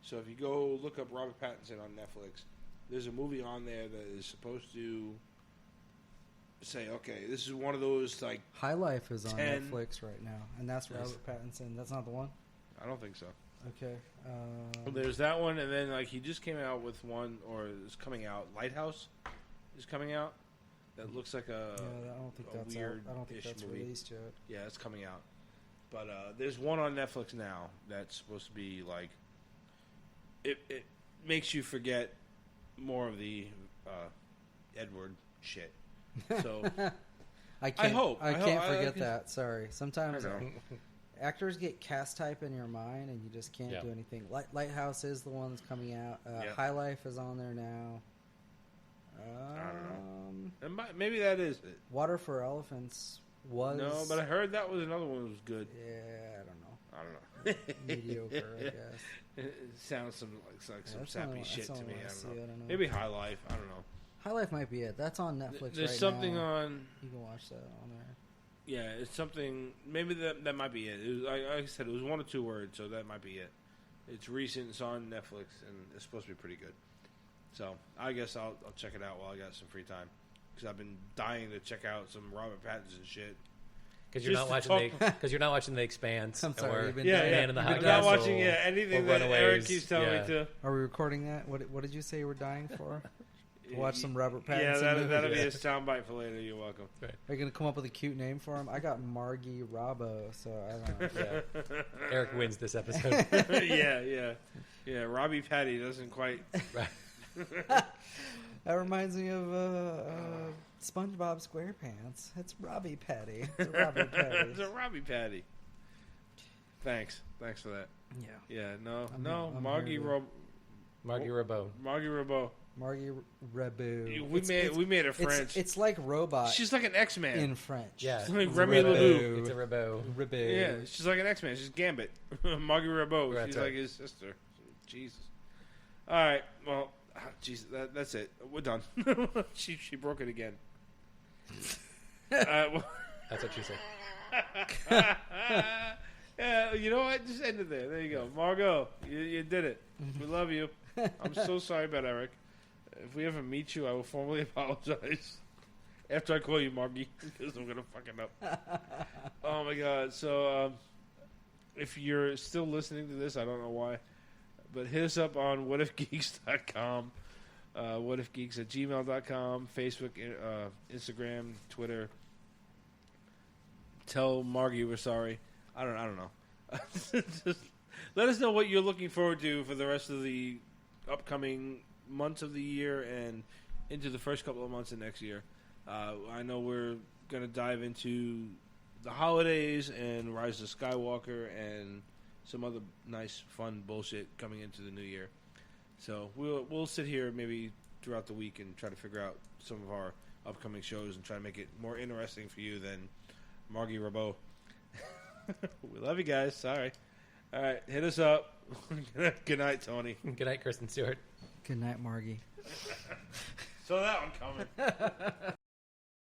S1: so if you go look up Robert Pattinson on Netflix, there's a movie on there that is supposed to say, okay, this is one of those, like...
S3: High Life is on
S1: 10
S3: Netflix right now, and that's Robert Pattinson. That's not the one?
S1: I don't think so.
S3: Okay.
S1: There's that one, and then like he just came out with one, or is coming out. Lighthouse is coming out. That looks like a
S3: I don't think that's
S1: weird.
S3: I don't think that's
S1: movie.
S3: released yet.
S1: Yeah, it's coming out. But there's one on Netflix now that's supposed to be like it makes you forget more of the Edward shit. So
S3: I
S1: hope
S3: I can't forget that. Sorry. Sometimes
S1: I know.
S3: actors get cast type in your mind, and you just can't do anything. Lighthouse is the one that's coming out. High Life is on there now.
S1: I don't know. Maybe that is it.
S3: Water for Elephants was...
S1: No, but I heard that was another one that was good.
S3: Yeah, I don't know.
S1: I don't know.
S3: Mediocre, I guess.
S1: It sounds some sappy shit to me. I don't know.
S3: know.
S1: Maybe High Life. I don't know.
S3: High Life might be it. That's on Netflix
S1: There's
S3: right
S1: something
S3: now.
S1: on...
S3: You can watch that on there.
S1: Yeah, it's something... Maybe that might be it. Like I said, it was 1 or 2 words, so that might be it. It's recent. It's on Netflix, and it's supposed to be pretty good. So I guess I'll check it out while I got some free time, because I've been dying to check out some Robert Pattinson shit.
S2: Because you're not watching The Expanse.
S3: I'm sorry,
S2: or
S3: you've been
S2: Man in the High
S1: I'm
S2: Castle.
S1: not watching anything that Eric keeps telling me to.
S3: Are we recording that? What did you say you were dying for? To watch some Robert Pattinson
S1: Yeah,
S3: movies?
S1: that'll be a soundbite for later. You're welcome.
S2: Right.
S3: Are you going to come up with a cute name for him? I got Margie Robbo, so I don't know.
S2: Yeah. Eric wins this episode.
S1: yeah. Robbie Patty doesn't quite.
S2: Right.
S3: That reminds me of SpongeBob SquarePants. It's Robbie Patty. It's a Robbie Patty.
S1: It's a Robbie Patty. Thanks for that.
S3: Yeah.
S1: Yeah.
S3: I'm
S1: Margie
S3: here
S2: Margie Rabot.
S1: Margie Rabot.
S3: Margie Rebu.
S1: We made her French.
S3: It's like robot.
S1: She's like an X-Man
S3: in French.
S2: Yeah.
S1: She's like
S3: It's
S1: Remy
S3: a
S1: LeDoux.
S2: It's a Rabot.
S3: Rebu.
S1: Yeah, she's like an X-Man. She's Gambit. Margie Rabot.
S2: Right,
S1: She's
S2: right.
S1: like his sister. Jesus. All right. Well, Jesus, that's it. We're done. she broke it again. Well,
S2: That's what she said.
S1: yeah, you know what? Just end it there. There you go. Margot, you did it. We love you. I'm so sorry about Eric. If we ever meet you, I will formally apologize. After I call you Margie, because I'm going to fuck it up. Oh, my God. So, if you're still listening to this, I don't know why, but hit us up on whatifgeeks.com, whatifgeeks@gmail.com, Facebook, Instagram, Twitter. Tell Margie we're sorry. I don't know. Just let us know what you're looking forward to for the rest of the upcoming months of the year and into the first couple of months of next year. I know we're going to dive into the holidays and Rise of Skywalker and some other nice, fun bullshit coming into the new year. So we'll sit here maybe throughout the week and try to figure out some of our upcoming shows and try to make it more interesting for you than Margie Rabot. We love you guys. Sorry. All right, hit us up. Good night, Tony.
S2: Good night, Kristen Stewart.
S3: Good night, Margie.
S1: So that one coming.